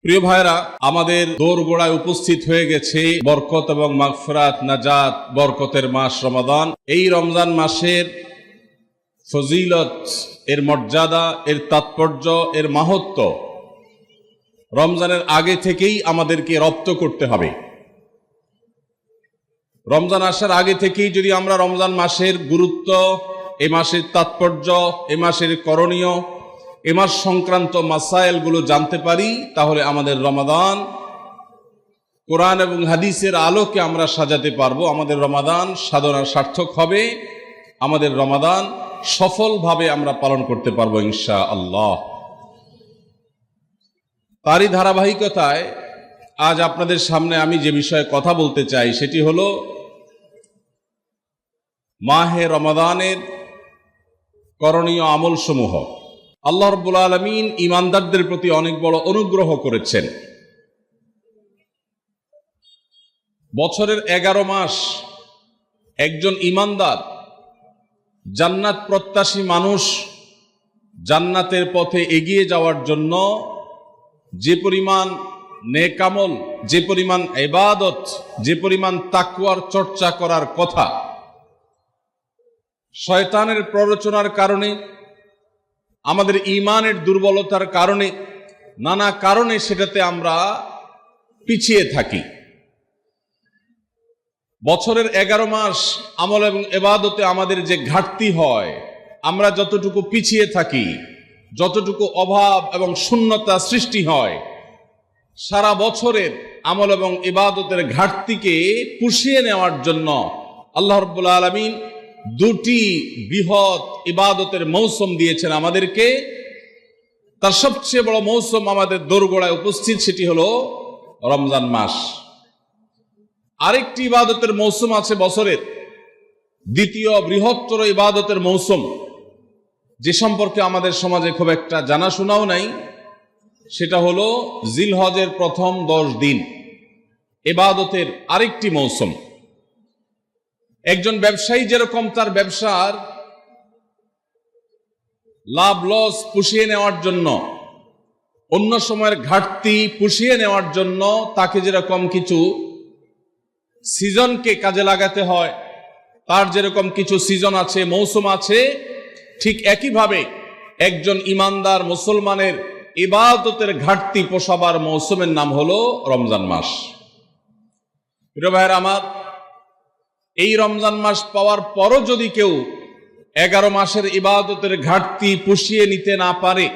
প্রিয় ভাইরা, আমাদের দোরগোড়ায় উপস্থিত হয়ে গেছে বরকত এবং মাগফিরাত, নাজাত, বরকতের মাস রমাদান। এই রমজান মাসের ফজিলত, এর মর্যাদা, এর তাৎপর্য, এর মাহাত্ম্য রমজানের আগে থেকেই আমাদেরকে রপ্ত করতে হবে। রমজান আসার আগে থেকেই যদি আমরা রমজান মাসের গুরুত্ব, এ মাসের তাৎপর্য, এ মাসের করণীয়, এ মাস সংক্রান্ত মাসাইলগুলো জানতে পারি, তাহলে আমাদের রমাদান কোরআন এবং হাদিসের আলোকে আমরা সাজাতে পারবো। আমাদের রমাদান সাধনা সার্থক হবে, আমাদের রমাদান সফলভাবে আমরা পালন করতে পারবো ইনশাআল্লাহ। তারই ধারাবাহিকতায় আজ আপনাদের সামনে আমি যে বিষয়ে কথা বলতে চাই সেটি হলো মাহে রমাদানের করণীয় আমলসমূহ। আল্লাহ রাব্বুল আলামিন ঈমানদারদের প্রতি অনেক বড় অনুগ্রহ করেছেন। বছরের 11 মাস একজন ঈমানদার, জান্নাত প্রত্যাশী মানুষ জান্নাতের পথে এগিয়ে যাওয়ার জন্য যে পরিমাণ নেক আমল, যে পরিমাণ ইবাদত, যে পরিমাণ তাকওয়ার চর্চা করার কথা, শয়তানের প্ররোচনার কারণে, আমাদের ঈমানের দুর্বলতার কারণে, নানা কারণে সেটাতে আমরা পিছিয়ে থাকি। বছরের 11 মাস আমল এবং ইবাদতে আমাদের যে ঘাটতি হয়, আমরা যতটুকু পিছিয়ে থাকি, যতটুকু অভাব এবং শূন্যতা সৃষ্টি হয়, সারা বছরের আমল এবং ইবাদতের ঘাটতিকে পুষিয়ে নেওয়ার জন্য আল্লাহ রাব্বুল আলামিন দুটি বৃহৎ ইবাদতের মৌসুম দিয়েছেন আমাদেরকে। তার সবচেয়ে বড় মৌসুম আমাদের দোরগোড়ায় উপস্থিত, সেটি হলো রমজান মাস। আরেকটি ইবাদতের মৌসুম আছে বছরের, দ্বিতীয় বৃহত্তর ইবাদতের মৌসুম, যে সম্পর্কে আমাদের সমাজে খুব একটা জানাশোনাও নাই, সেটা হলো জিলহজের প্রথম 10 দিন, ইবাদতের আরেকটি মৌসুম। একজন ব্যবসায়ী যেরকম তার ব্যবসার লাভ লস পুষিয়ে নেওয়ার জন্য, অন্য সময়ের ঘাটতি পুষিয়ে নেওয়ার জন্য তাকে যেরকম কিছু সিজনকে কাজে লাগাতে হয়, তার যেরকম কিছু সিজন আছে, মৌসুম আছে, ঠিক একইভাবে একজন ঈমানদার মুসলমানের ইবাদতের ঘাটতি পোষাবার মৌসুমের নাম হলো রমজান মাস। প্রিয় ভাইয়েরা আমার, এই রমজান মাস পাওয়ার পরও যদি কেউ 11 মাসের ইবাদতের ঘাটতি পুষিয়ে নিতে না পারে,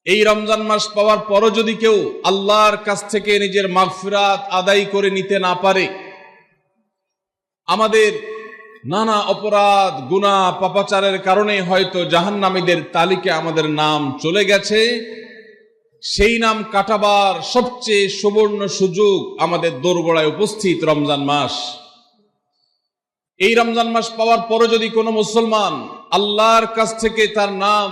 এই রমজান মাস পাওয়ার পরও যদি কেউ আল্লাহর কাছ থেকে নিজের মাগফিরাত আদায় করে নিতে না পারে, আমাদের নানা অপরাধ, গুনাহ, পাপাচারের কারণে হয়তো জাহান্নামীদের তালিকায় আমাদের নাম চলে গেছে, সেই নাম কাটাবার সবচেয়ে সুবর্ণ সুযোগ আমাদের দোরগোড়ায় উপস্থিত রমজান মাস। এই রমজান মাস পাওয়ার পরও যদি কোনো মুসলমান আল্লাহর কাছ থেকে তার নাম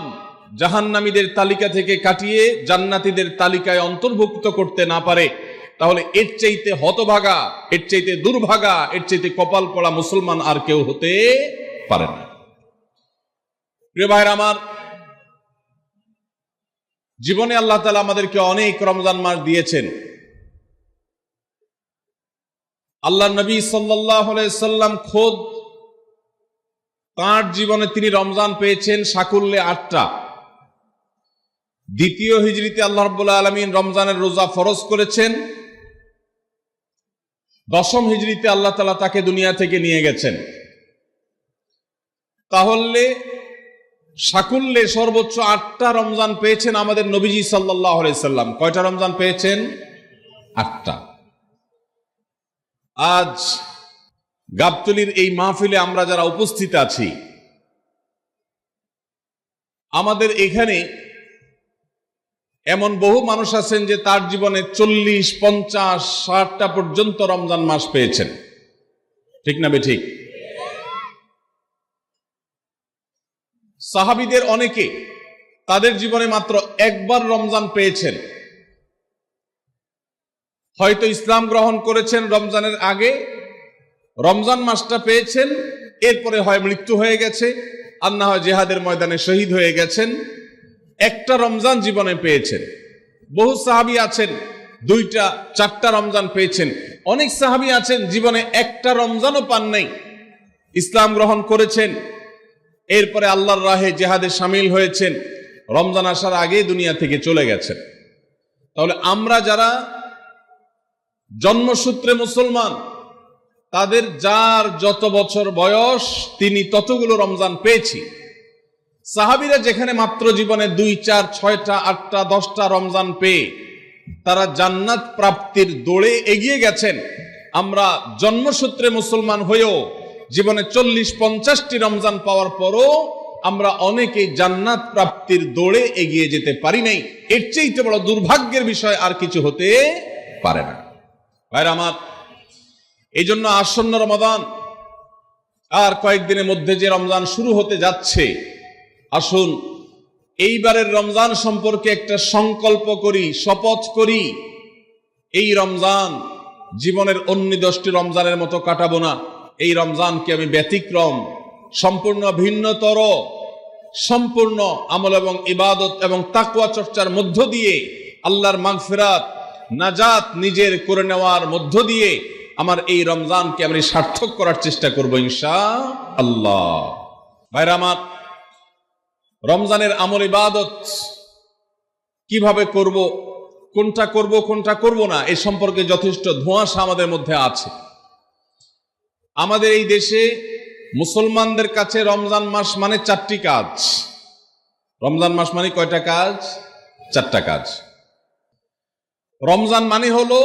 জাহান্নামীদের তালিকা থেকে কাটিয়ে জান্নাতীদের তালিকায় অন্তর্ভুক্ত করতে না পারে, তাহলে এর চাইতে হতভাগা, এর চাইতে দুর্ভাগা, এর চাইতে কপাল পড়া মুসলমান আর কেউ হতে পারে না। প্রিয় ভাইরা আমার, জীবনে আল্লাহ তাআলা আমাদেরকে অনেক রমজান মাস দিয়েছেন। আল্লাহ নবী সাল্লাল্লাহু আলাইহি সাল্লাম খোদ তাঁর জীবনে তিনি রমজান পেয়েছেন সাকুল্যে 8টা। দ্বিতীয় হিজরিতে আল্লাহ রাব্বুল আলামিন রমজানের রোজা ফরজ করেছেন। 10ম হিজরিতে আল্লাহ তাআলা তাকে দুনিয়া থেকে নিয়ে গেছেন। তাহলে সাকুল্যে সর্বোচ্চ 8টা রমজান পেয়েছেন আমাদের নবীজি সাল্লাল্লাহু আলাইহি সাল্লাম। কয়টা রমজান পেয়েছেন? 8টা। আজ গাবতলীর এই মাহফিলে আমরা যারা উপস্থিত আছি, আমাদের এখানে এমন বহু মানুষ আছেন যে তার জীবনে 40, 50, 60টা পর্যন্ত রমজান মাস পেয়েছেন। ঠিক না বেঠিক? সাহাবীদের অনেকে তাদের জীবনে মাত্র একবার রমজান পেয়েছেন। হয়তো ইসলাম গ্রহণ করেছেন রমজানের আগে, রমজান মাসটা পেয়েছেন, এরপরে হয় মৃত্যু হয়ে গেছে, আর না হয় জিহাদের ময়দানে শহীদ হয়ে গেছেন। একটা রমজান জীবনে পেয়েছেন। বহু সাহাবী আছেন 2টা 4টা রমজান পেয়েছেন, অনেক সাহাবী আছেন জীবনে একটা রমজানও পান নাই, ইসলাম গ্রহণ করেছেন, এরপরে আল্লাহর রাহে জিহাদে শামিল হয়েছেন, রমজান আসার আগে দুনিয়া থেকে চলে গেছেন। তাহলে আমরা যারা জন্মসূত্রে মুসলমান, তাদের যার যত বছর বয়স তিনি ততগুলো রমজান পেয়েছি। সাহাবীরা যেখানে মাত্র জীবনে 2, 4, 6টা 8টা 10টা রমজান পেয়ে তারা জান্নাত প্রাপ্তির দৌড়ে এগিয়ে গেছেন, আমরা জন্মসূত্রে মুসলমান হয়েও জীবনে 40-50টি রমজান পাওয়ার পরও আমরা অনেকেই জান্নাত প্রাপ্তির দৌড়ে এগিয়ে যেতে পারি নাই। এর চেয়ে বড় দুর্ভাগ্যের বিষয় আর কিছু হতে পারে না। ভাইরা আমার, এই জন্য আসন্ন রমাদান আর কয়েকদিনের মধ্যে যে রমজান শুরু হতে যাচ্ছে, আসুন এইবারের রমজান সম্পর্কে একটা সংকল্প করি, শপথ করি, এই রমজান জীবনের অন্য 10টি রমজানের মতো কাটাবো না। এই রমজানকে আমি ব্যতিক্রম, সম্পূর্ণ ভিন্নতর, সম্পূর্ণ আমল এবং ইবাদত এবং তাকওয়া চর্চার মধ্য দিয়ে আল্লাহর মাগফিরাত নাজাত নিজের করে নেওয়ার মধ্য দিয়ে আমার এই রমজানকে আমি সার্থক করার চেষ্টা করব ইনশাআল্লাহ। ভাইরা আমার, রমজানের আমল ইবাদত কিভাবে করব, কোনটা করব কোনটা করব না, এই সম্পর্কে যথেষ্ট ধোঁয়াশা আমাদের মধ্যে আছে। আমাদের এই দেশে মুসলমানদের কাছে রমজান মাস মানে 4টি কাজ। রমজান মাস মানে কয়টা কাজ? 4টা কাজ। রমজান মানে হলো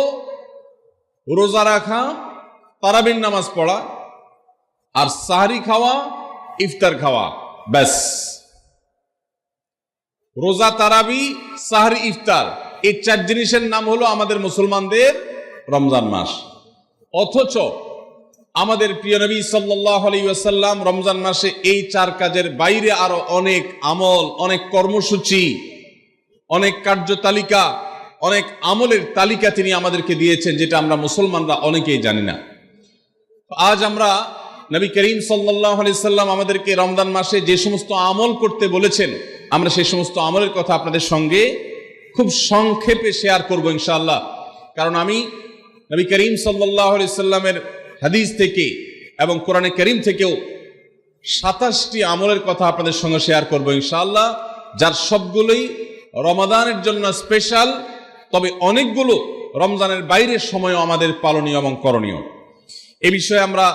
রোজা রাখা, তারাবির নামাজ পড়া, আর সাহরি খাওয়া, ইফতার খাওয়া, ব্যাস। রোজা, তারাবি, সাহরি, ইফতার, এই 4 জিনিসের নাম হলো আমাদের মুসলমানদের রমজান মাস। অথচ আমাদের প্রিয় নবী সাল্লাল্লাহু আলাইহি ওয়াসাল্লাম রমজান মাসে এই 4 কাজের বাইরে আরো অনেক আমল, অনেক কর্মসূচি, অনেক কার্যতালিকা, অনেক আমলের তালিকা তিনি আমাদেরকে দিয়েছেন, যেটা আমরা মুসলমানরা অনেকেই জানি না। আজ আমরা নবী করিম সাল্লাল্লাহু আলাইহি ওয়াসাল্লাম আমাদেরকে রমজান মাসে যে সমস্ত আমল করতে বলেছেন, আমরা সেই সমস্ত আমলের কথা আপনাদের সঙ্গে খুব সংক্ষেপে শেয়ার করব ইনশাআল্লাহ। কারণ আমি নবী করিম সাল্লাল্লাহু আলাইহি ওয়াসাল্লামের হাদিস থেকে এবং কোরআনে কারীম থেকেও 27টি আমলের কথা আপনাদের সঙ্গে শেয়ার করব ইনশাআল্লাহ, যার সবগুলোই রমাদানের জন্য স্পেশাল, তবে অনেকগুলো রমজানের বাইরের সময়ও আমাদের পালনীয় এবং করণীয়। এই বিষয়ে আমরা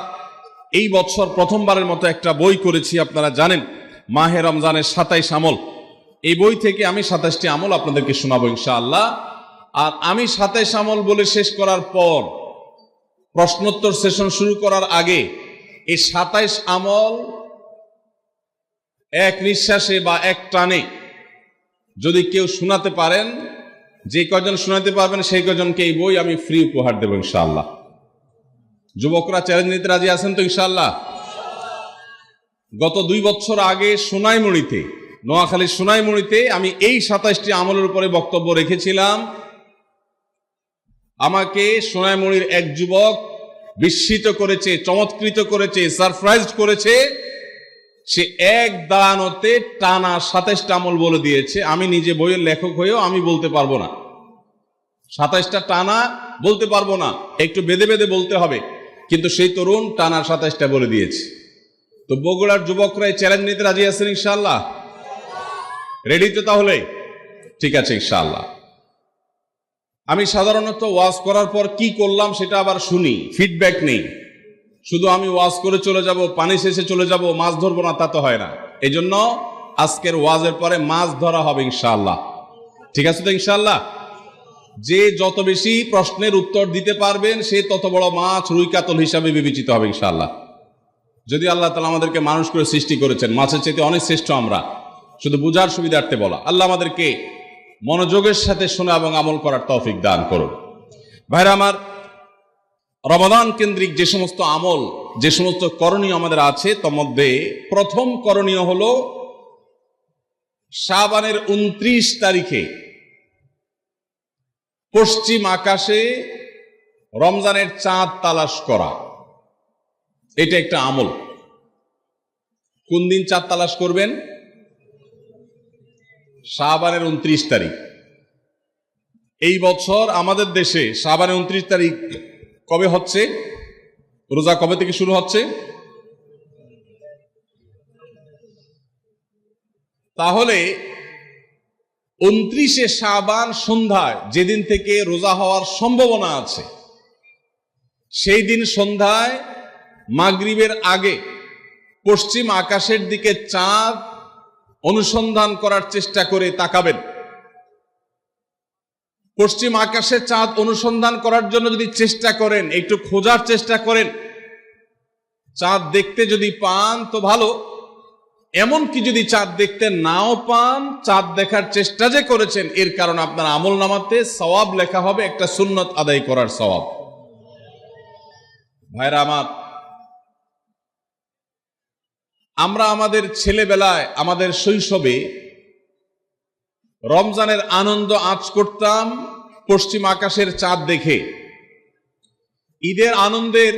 এই বছর প্রথমবারের মতো একটা বই করেছি, আপনারা জানেন, মাহে রমজানের 27 আমল। এই বই থেকে আমি 27টি আমল আপনাদেরকে শোনাবো ইনশাআল্লাহ। আর আমি 27 আমল বলে শেষ করার পর প্রশ্নোত্তর সেশন শুরু করার আগে এই 27 আমল এক নিঃশ্বাসে বা এক টানে যদি কেউ শোনাতে পারেন, যে কয়জন শোনাতে পারবেন সেই কয়জনকে এই বই আমি ফ্রি উপহার দেব ইনশাআল্লাহ। যুবকরা চ্যালেঞ্জ নিতে রাজি আছেন তো ইনশাআল্লাহ? গত 2 বছর আগে সোনাইমুড়িতে, নোয়াখালীর সোনাইমুড়িতে আমি এই 27টি আমলের উপরে বক্তব্য রেখেছিলাম। আমাকে সোনাইমুড়ির এক যুবক বিস্মিত করেছে, চমৎকৃত করেছে, সারপ্রাইজড করেছে। সে এক দাঁড়ানোতে টানা 27টা আমল বলে দিয়েছে। আমি নিজে বইয়ের লেখক হয়েও আমি বলতে পারবো না, 27টা টানা বলতে পারবো না, একটু বেঁধে বেঁধে বলতে হবে। কিন্তু সেই তরুণ টানা 27টা বলে দিয়েছে। তো বগুড়ার যুবকরা এই চ্যালেঞ্জ নিতে রাজি আছেন ইনশাআল্লাহ? রেডি তো তাহলে? ঠিক আছে ইনশাআল্লাহ। আমি সাধারণত ওয়াজ করার পর কি করলাম সেটা আবার শুনি, ফিডব্যাক নেই। শুধু আমি ওয়াজ করে চলে যাব, পানি শেষে চলে যাব, মাছ ধরবো না, তা তো হয় না। এই জন্য আজকের ওয়াজের পরে মাছ ধরা হবে ইনশাআল্লাহ। ঠিক আছে তো ইনশাআল্লাহ? যে যত বেশি প্রশ্নের উত্তর দিতে পারবেন সে তত বড় মাছ, রুই কাতল হিসাবে বিবেচিত হবে ইনশাআল্লাহ। যদি আল্লাহ তাআলা আমাদেরকে মানুষ করে সৃষ্টি করেছেন, মাছের চাইতে অনেক শ্রেষ্ঠ আমরা, শুধু বুঝার সুবিধার্থে বলা। আল্লাহ আমাদেরকে মনোযোগের সাথে শোনা এবং আমল করার তৌফিক দান করুন। ভাইরা আমার, রমাদান কেন্দ্রিক যে সমস্ত আমল, যে সমস্ত করণীয় আমাদের আছে, তার মধ্যে প্রথম করণীয় হলো শাবানের 29 তারিখে পশ্চিম আকাশে রমজানের চাঁদ তালাশ করা। এটা একটা আমল। কোন দিন চাঁদ তালাশ করবেন? শাবানের 29 তারিখ। এই বছর আমাদের দেশে শাবানে 29 তারিখ কবে হচ্ছে? রোজা কবে থেকে শুরু হচ্ছে? তাহলে 29শে শাবান সন্ধ্যায়, যেদিন থেকে রোজা হওয়ার সম্ভাবনা আছে, সেই দিন সন্ধ্যায় মাগরিবের আগে পশ্চিম আকাশের দিকে চাঁদ অনুসন্ধান করার চেষ্টা করে তাকাবেন। পশ্চিম আকাশে চাঁদ অনুসন্ধান করার জন্য যদি চেষ্টা করেন, একটু খোঁজার চেষ্টা করেন, চাঁদ দেখতে যদি পান তো ভালো, এমনকি যদি চাঁদ দেখতে নাও পান, চাঁদ দেখার চেষ্টা যে করেছেন এর কারণে আপনার আমল নামাতে সওয়াব লেখা হবে, একটা সুন্নত আদায় করার সওয়াব। ভাইরা আমার, আমরা আমাদের ছেলেবেলায়, আমাদের শৈশবে রমজানের আনন্দ আঁচ করতাম পশ্চিম আকাশের চাঁদ দেখে। ঈদের আনন্দের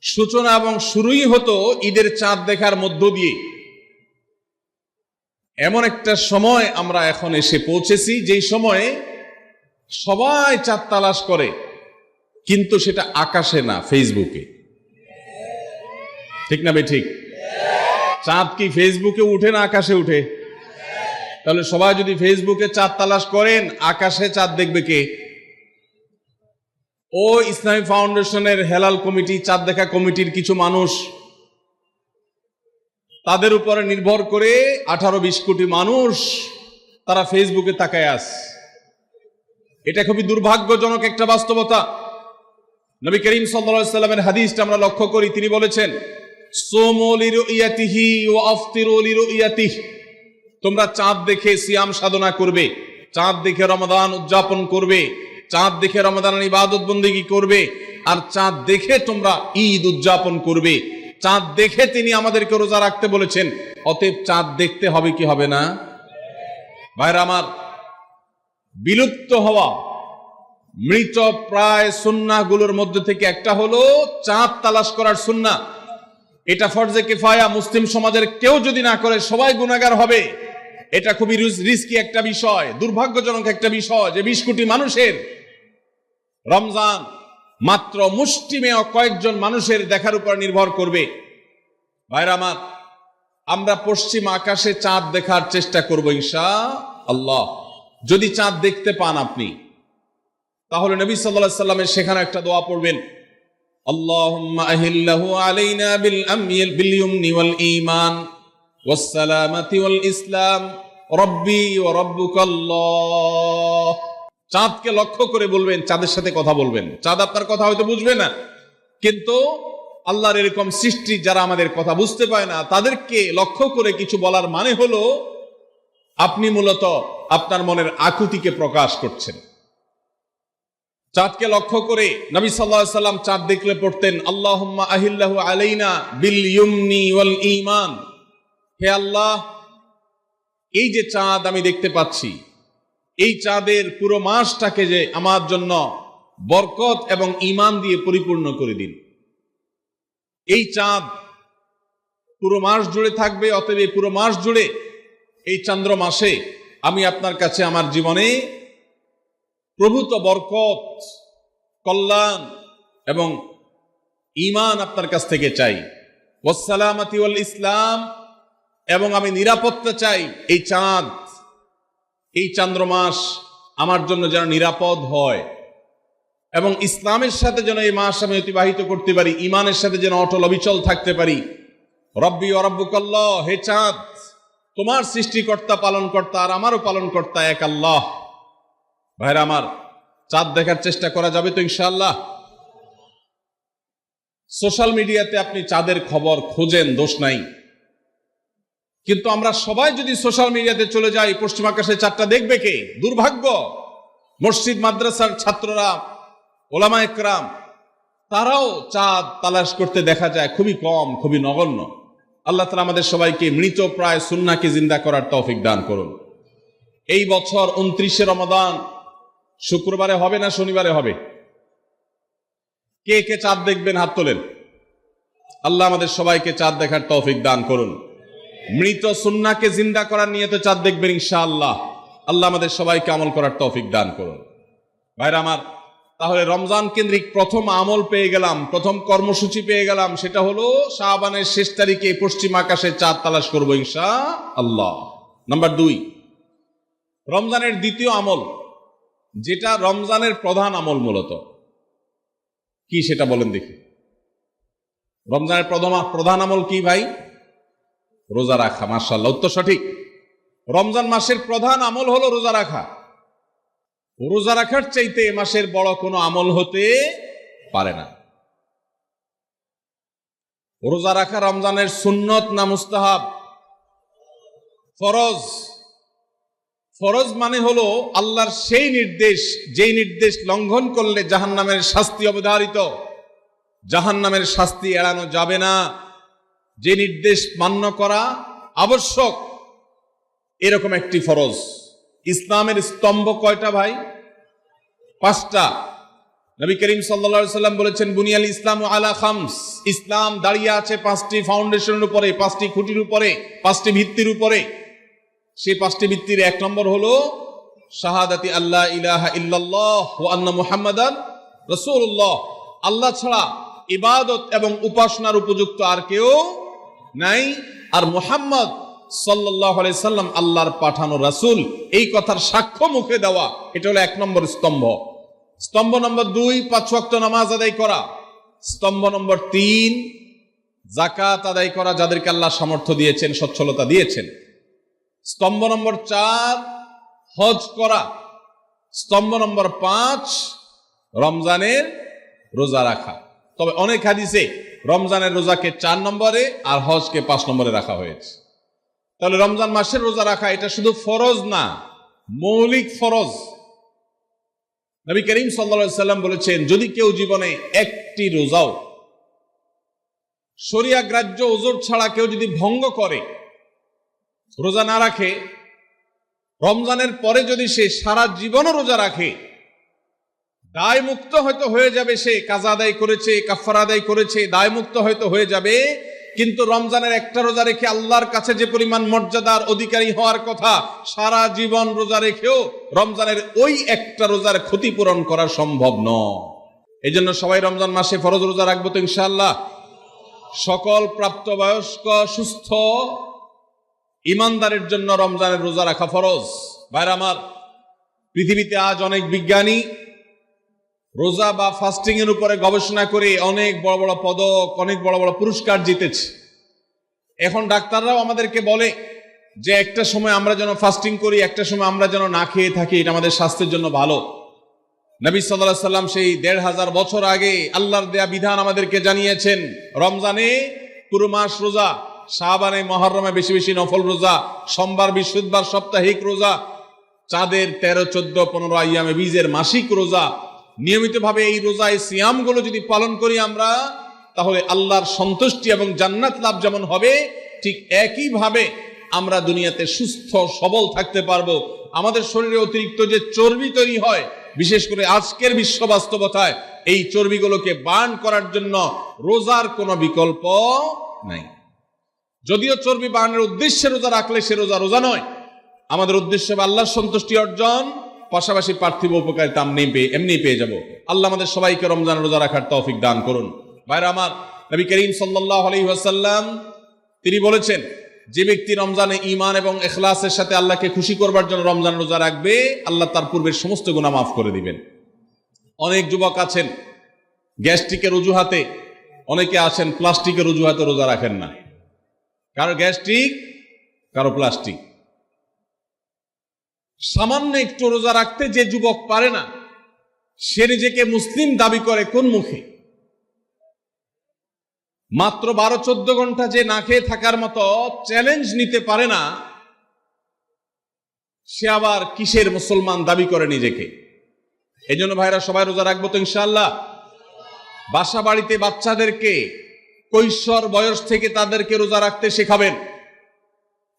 সূচনা এবং শুরুই হতো ঈদের চাঁদ দেখার মধ্য দিয়ে। এমন একটা সময় আমরা এখন এসে পৌঁছেছি যেই সময়ে সবাই চাঁদ তালাশ করে, কিন্তু সেটা আকাশে না, ফেসবুকে। ঠিক না ঠিক? চাঁদ কি ফেসবুকে উঠে না আকাশে উঠে? তাহলে সবাই যদি ফেসবুকে চাঁদ তালাশ করেন, আকাশে চাঁদ দেখবে কে? ও ইসলামী ফাউন্ডেশনের হেলাল কমিটি, চাঁদ দেখা কমিটির কিছু মানুষ, তাদের উপরে নির্ভর করে 18-20 কোটি মানুষ তারা ফেসবুকে তাকায় আছে। এটা খুবই দুর্ভাগ্যজনক একটা বাস্তবতা। নবী করিম সাল্লাল্লাহু আলাইহি সাল্লামের হাদিসটা আমরা লক্ষ্য করি, তিনি বলেছেন, সুমু লিরুইয়াতিহি ওয়া আফতিরু লিরুইয়াতিহি, তোমরা চাঁদ দেখে সিয়াম সাধনা করবে, চাঁদ দেখে রমাদান উদযাপন করবে, চাঁদ দেখে রমাদানের ইবাদত বন্দেগী করবে, আর চাঁদ দেখে তোমরা ঈদ উদযাপন করবে। চাঁদ দেখে তিনি আমাদেরকে রোজা রাখতে বলেছেন, অতএব চাঁদ দেখতে হবে কি হবে না? ভাইরা আমার, বিলুপ্ত হওয়া মৃত প্রায় সুন্নাহগুলোর মধ্যে থেকে একটা হলো চাঁদ তালাশ করার সুন্নাহ। এটা ফরজে কিফায়া, মুসলিম সমাজের কেউ যদি না করে সবাই গুনাহগার হবে। এটা খুবই রিস্কি একটা বিষয়, দুর্ভাগ্যজনক একটা বিষয় যে 20 কোটি মানুষের রমজান মাত্র মুষ্টিমেয় কয়েকজন মানুষের দেখার উপর নির্ভর করবে। ভাইরা আমার, আমরা পশ্চিম আকাশে চাঁদ দেখার চেষ্টা করব ইনশাআল্লাহ। যদি চাঁদ দেখতে পান আপনি, তাহলে নবী সাল্লাল্লাহু আলাইহি সাল্লামের সেখানে একটা দোয়া পড়বেন, আল্লাহুম্মা আহিল্লাহু আলাইনা বিল ইয়ুমনি ওয়াল ঈমান ওয়াস সালামাতি ওয়াল ইসলাম রব্বি ওয়া রাব্বুকাল্লাহ। চাঁদকে লক্ষ্য করে বলবেন, চাঁদের সাথে কথা বলবেন। চাঁদ আপনার কথা হয়তো বুঝবে না, কিন্তু আল্লাহর এরকম সৃষ্টি যারা আমাদের কথা বুঝতে পায় না, তাদেরকে লক্ষ্য করে কিছু বলার মানে হলো আপনি মূলত আপনার মনের আকুতিকে প্রকাশ করছেন। চাঁদকে লক্ষ্য করে নবী সাল্লাল্লাহু আলাইহি সাল্লাম চাঁদ দেখলে পড়তেন, আল্লাহুম্মা আহিল্লাহু আলাইনা বিল ইয়ুমনি ওয়াল ঈমান। হে আল্লাহ, এই যে চাঁদ আমি দেখতে পাচ্ছি, এই চাঁদের পুরো মাসটাকে যে আমার জন্য বরকত এবং ঈমান দিয়ে পরিপূর্ণ করে দিন। এই চাঁদ পুরো মাস জুড়ে থাকবে, অতএব এই পুরো মাস জুড়ে এই চন্দ্র মাসে আমি আপনার কাছে আমার জীবনে প্রভূত বরকত, কল্যাণ এবং ঈমান আপনার কাছ থেকে চাই। ওয়াস সালামাতি ওয়াল ইসলাম, এবং আমি নিরাপত্তা চাই। এই চাঁদ, এই চন্দ্র মাস আমার জন্য যেন নিরাপদ হয়, এবং ইসলামের সাথে যেন এই মাস আমি অতিবাহিত করতে পারি, ঈমানের সাথে যেন অটল অবিচল থাকতে পারি। রব্বি ওয়া রাব্বুকাল্লাহ, হে চাঁদ, তোমার সৃষ্টিকর্তা পালনকর্তা আর আমারও পালনকর্তা এক আল্লাহ। ভাইরা আমার, চাঁদ দেখার চেষ্টা করা যাবে তো ইনশাআল্লাহ? সোশ্যাল মিডিয়াতে আপনি চাঁদের খবর খোঁজেন, দোষ নাই, কিন্তু আমরা সবাই যদি সোশ্যাল মিডিয়াতে চলে যাই, পশ্চিম আকাশে চাঁদটা দেখবে কে? দুর্ভাগ্য। মসজিদ মাদ্রাসার ছাত্ররা, ওলামা একরাম, তারাও চাঁদ তালাশ করতে দেখা যায় খুবই কম, খুবই নগণ্য। আল্লাহ তাআলা আমাদের সবাইকে মৃত প্রায় সুন্নাহকে জিন্দা করার তৌফিক দান করুন। এই বছর 29শে রমাদান শুক্রবারে হবে না শনিবারে হবে? কে কে চাঁদ দেখবেন হাত তোলেন। আল্লাহ আমাদের সবাইকে চাঁদ দেখার তৌফিক দান করুন। মৃত সুন্নাহকে জিন্দা করার নিয়তে চাঁদ দেখবেন ইনশাআল্লাহ। আল্লাহ আমাদের সবাইকে আমল করার তৌফিক দান করুন। ভাইরা আমার, তাহলে রমজান কেন্দ্রিক প্রথম আমল পেয়ে গেলাম, প্রথম কর্মসূচি পেয়ে গেলাম, সেটা হলো শাবানের শেষ তারিখে পশ্চিম আকাশে চাঁদ তালাশ করবো ইনশাআল্লাহ। নাম্বার 2, রমজানের দ্বিতীয় আমল, যেটা রমজানের প্রধান আমল মূলত কি সেটা বলেন দেখি। রমজানের প্রধান আমল কি ভাই? রোজা রাখা। মাশাআল্লাহ, উত্তর সঠিক। রমজান মাসের প্রধান আমল হলো রোজা রাখা। রোজা রাখার চাইতে এ মাসের বড় কোনো আমল হতে পারে না। রোজা রাখা রমজানের সুন্নত না মুস্তাহাব? ফরজ। ফরজ মানে হলো আল্লাহর সেই নির্দেশ, যেই নির্দেশ লঙ্ঘন করলে জাহান্নামের শাস্তি অবধারিত, জাহান্নামের শাস্তি এড়ানো যাবে না, যে নির্দেশ মান্য করা আবশ্যক, এরকম একটি ফরজ। ইসলামের স্তম্ভ কয়টা ভাই? 5টা। নবী করিম সাল্লাল্লাহু আলাইহি সাল্লাম বলেছেন, বুনিয়াল ইসলামু আলা খামস, ইসলাম দাঁড়িয়ে আছে 5টি ফাউন্ডেশনের উপরে, 5টি খুঁটির উপরে, 5টি ভিত্তির উপরে। সেই 5টি ভিত্তির 1 নম্বর হলো শাহাদাতি আল্লাহ ইলাহা ইল্লাল্লাহ ওয়া আন্না মুহাম্মাদান রাসূলুল্লাহ, আল্লাহ ছাড়া ইবাদত এবং উপাসনার উপযুক্ত আর কেউ নাই, আর মুহাম্মদ সাল্লাল্লাহু আলাইহি সাল্লাম আল্লাহর পাঠানো রাসূল, এই কথার সাক্ষ্য মুখে দেওয়া, এটা হলো 1 নম্বর স্তম্ভ। স্তম্ভ নম্বর 2, 5 ওয়াক্ত নামাজ আদায় করা। স্তম্ভ নম্বর 3, যাকাত আদায় করা, যাদেরকে আল্লাহ সামর্থ্য দিয়েছেন, সচ্ছলতা দিয়েছেন। স্তম্ভ নম্বর 4, হজ করা। স্তম্ভ নম্বর 5, রমজানের রোজা রাখা। তবে অনেক হাদিসে রমজানের রোজাকে 4 নম্বরে আর হজকে 5 নম্বরে রাখা হয়েছে। তাহলে রমজান মাসের রোজা রাখা এটা শুধু ফরজ না, মৌলিক ফরজ। নবী করিম সাল্লাল্লাহু আলাইহি সাল্লাম বলেছেন, যদি কেউ জীবনে একটি রোজাও শরিয়া গ্রাহ্য ওজর ছাড়া কেউ যদি ভঙ্গ করে, রোজা না রাখে, রমজানের পরে যদি সে সারা জীবনও রোজা রাখে, দায় মুক্ত হয়তো হয়ে যাবে, সে কাজা আদায় করেছে, কাফারা আদায় করেছে, দায় মুক্ত হয়তো হয়ে যাবে, কিন্তু রমজানের একটা রোজা রেখে আল্লাহর কাছে যে পরিমাণ মর্যাদার অধিকারী হওয়ার কথা, সারা জীবন রোজা রেখেও রমজানের ওই একটা রোজার ক্ষতিপূরণ করা সম্ভব নয়। এই জন্য সবাই রমজান মাসে ফরজ রোজা রাখবো তো ইনশাআল্লাহ। সকল প্রাপ্তবয়স্ক সুস্থ ইমানদারের জন্য রমজানের রোজা রাখা ফরজ। ভাইরা আমার, পৃথিবীতে আজ অনেক বিজ্ঞানী রোজা বা ফাস্টিং এর উপরে গবেষণা করে অনেক বড় বড় পদক, অনেক বড় বড় পুরস্কার জিতেছে। এখন ডাক্তাররাও আমাদেরকে বলে যে একটা সময় আমরা যেন ফাস্টিং করি, একটা সময় আমরা যেন না খেয়ে থাকি, এটা আমাদের স্বাস্থ্যের জন্য ভালো। নবী সাল্লাল্লাহু আলাইহি সাল্লাম সেই 1500 বছর আগে আল্লাহর দেয়া বিধান আমাদেরকে জানিয়েছেন। রমজানে পুরো মাস রোজা, শাবানে মুহররমে বেশি বেশি নফল রোজা, সোমবার বৃহস্পতিবার সাপ্তাহিক রোজা, চাঁদের 13, 14, 15 আইয়ামে বীজের মাসিক রোজা। নিয়মিতভাবে এই রোজায় সিয়ামগুলো যদি পালন করি আমরা, তাহলে আল্লাহর সন্তুষ্টি এবং জান্নাত লাভ যেমন হবে, ঠিক একইভাবে আমরা দুনিয়াতে সুস্থ সবল থাকতে পারবো। আমাদের শরীরে অতিরিক্ত যে চর্বি তৈরি হয়, বিশেষ করে আজকের বিশ্ব বাস্তবতায়, এই চর্বিগুলোকে বার্ন করার জন্য রোজার কোনো বিকল্প নাই। যদিও চর্বি বার্নের উদ্দেশ্যে রোজা রাখলে সে রোজা রোজা নয়। আমাদের উদ্দেশ্য আল্লাহর সন্তুষ্টি অর্জন, পাশাপাশি পার্থিব উপকারিতা এমনি পেয়ে যাব। আল্লাহ আমাদের সবাইকে রমজান রোজা রাখার তৌফিক দান করুন। ভাইরা আমার, নবী করিম সাল্লাল্লাহু আলাইহি ওয়াসাল্লাম তিনি বলেছেন, যে ব্যক্তি রমজানে ঈমান এবং ইখলাসের সাথে আল্লাহকে খুশি করবার জন্য রমজান রোজা রাখবে, আল্লাহ তার পূর্বের সমস্ত গুনাহ মাফ করে দিবেন। অনেক যুবক আছেন গ্যাস্ট্রিকের অজুহাতে, অনেকে আছেন প্লাস্টিকের অজুহাতে রোজা রাখেন না। কারো গ্যাস্ট্রিক, কারো প্লাস্টিক। সামান্য একটু রোজা রাখতে যে যুবক পারে না, সে নিজেকে মুসলিম দাবি করে কোন মুখে? মাত্র 12-14 ঘন্টা যে না খেয়ে থাকার মতো চ্যালেঞ্জ নিতে পারে না, সে আবার কিসের মুসলমান দাবি করে নিজেকে? এই জন্য ভাইরা সবাই রোজা রাখবো তো ইনশাআল্লাহ। বাসা বাড়িতে বাচ্চাদেরকে কৈশোর বয়স থেকে তাদেরকে রোজা রাখতে শেখাবেন।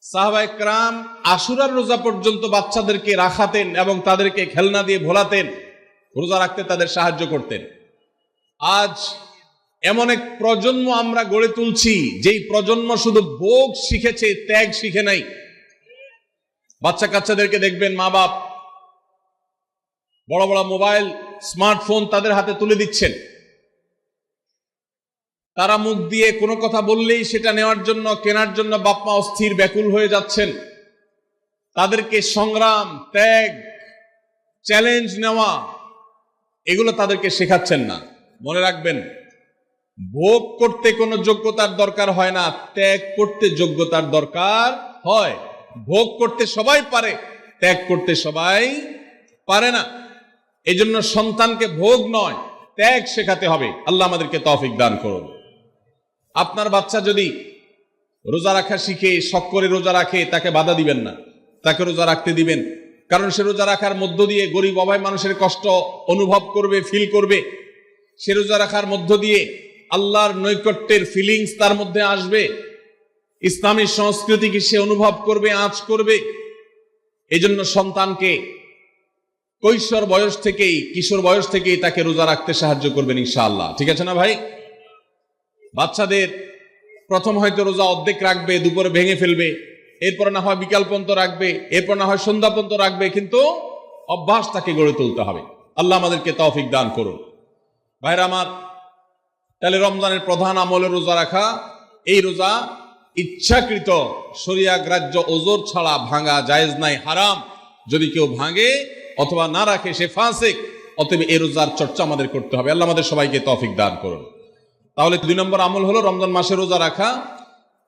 সাহাবায়ে কেরাম আশুরার রোজা পর্যন্ত বাচ্চাদেরকে রাখাতেন এবং তাদেরকে খেলনা দিয়ে ভোলাতেন, রোজা রাখতে তাদের সাহায্য করতেন। আজ এমন এক প্রজন্ম আমরা গড়ে তুলছি, যেই প্রজন্ম শুধু ভোগ শিখেছে, ত্যাগ শিখে নাই। বাচ্চা কাচ্চাদেরকে দেখবেন মা বাপ বড় বড় মোবাইল স্মার্টফোন তাদের হাতে তুলে দিচ্ছেন, তারা মুখ দিয়ে কোনো কথা বললেই সেটা নেওয়ার জন্য কেনার জন্য বাপ মা অস্থির ব্যাকুল হয়ে যাচ্ছেন। তাদেরকে সংগ্রাম, ত্যাগ, চ্যালেঞ্জ নেওয়া এগুলো তাদেরকে শেখাচ্ছেন না। মনে রাখবেন, ভোগ করতে কোনো যোগ্যতার দরকার হয় না, ত্যাগ করতে যোগ্যতার দরকার হয়। ভোগ করতে সবাই পারে, ত্যাগ করতে সবাই পারে না। এই জন্য সন্তানকে ভোগ নয় ত্যাগ শেখাতে হবে। আল্লাহ আমাদেরকে তৌফিক দান করুন। আপনার বাচ্চা যদি রোজা রাখা শিখে, শখ করে রোজা রাখে, তাকে বাধা দিবেন না, তাকে রোজা রাখতে দিবেন। কারণ সে রোজা রাখার মধ্য দিয়ে গরিব অভাবী মানুষের কষ্ট অনুভব করবে, ফিল করবে। সে রোজা রাখার মধ্য দিয়ে আল্লাহর নৈকট্যের ফিলিংস তার মধ্যে আসবে, ইসলামী সংস্কৃতিকে সে অনুভব করবে, আঁচ করবে। এই জন্য সন্তানকে কৈশোর বয়স থেকেই, কিশোর বয়স থেকেই তাকে রোজা রাখতে সাহায্য করবেন ইনশাআল্লাহ। ঠিক আছে না ভাই? বাচ্চাদের প্রথম হয়তো রোজা অর্ধেক রাখবে, দুপুরে ভেঙে ফেলবে, এরপর না হয় বিকাল পর্যন্ত রাখবে, এরপর না হয় সন্ধ্যা পর্যন্ত রাখবে, কিন্তু অভ্যাস তাকে গড়ে তুলতে হবে। আল্লাহ আমাদেরকে তৌফিক দান করুন। ভাইরা আমার, তাহলে রমজানের প্রধান আমলে রোজা রাখা। এই রোজা ইচ্ছাকৃত শরিয়া গ্রাহ্য ওজর ছাড়া ভাঙা জায়েজ নাই, হারাম। যদি কেউ ভাঙে অথবা না রাখে সে ফাসিক। অতএব এই রোজার চর্চা আমাদের করতে হবে। আল্লাহ আমাদের সবাইকে তৌফিক দান করুন। তাহলে 2 নম্বর আমল হলো রমজান মাসে রোজা রাখা।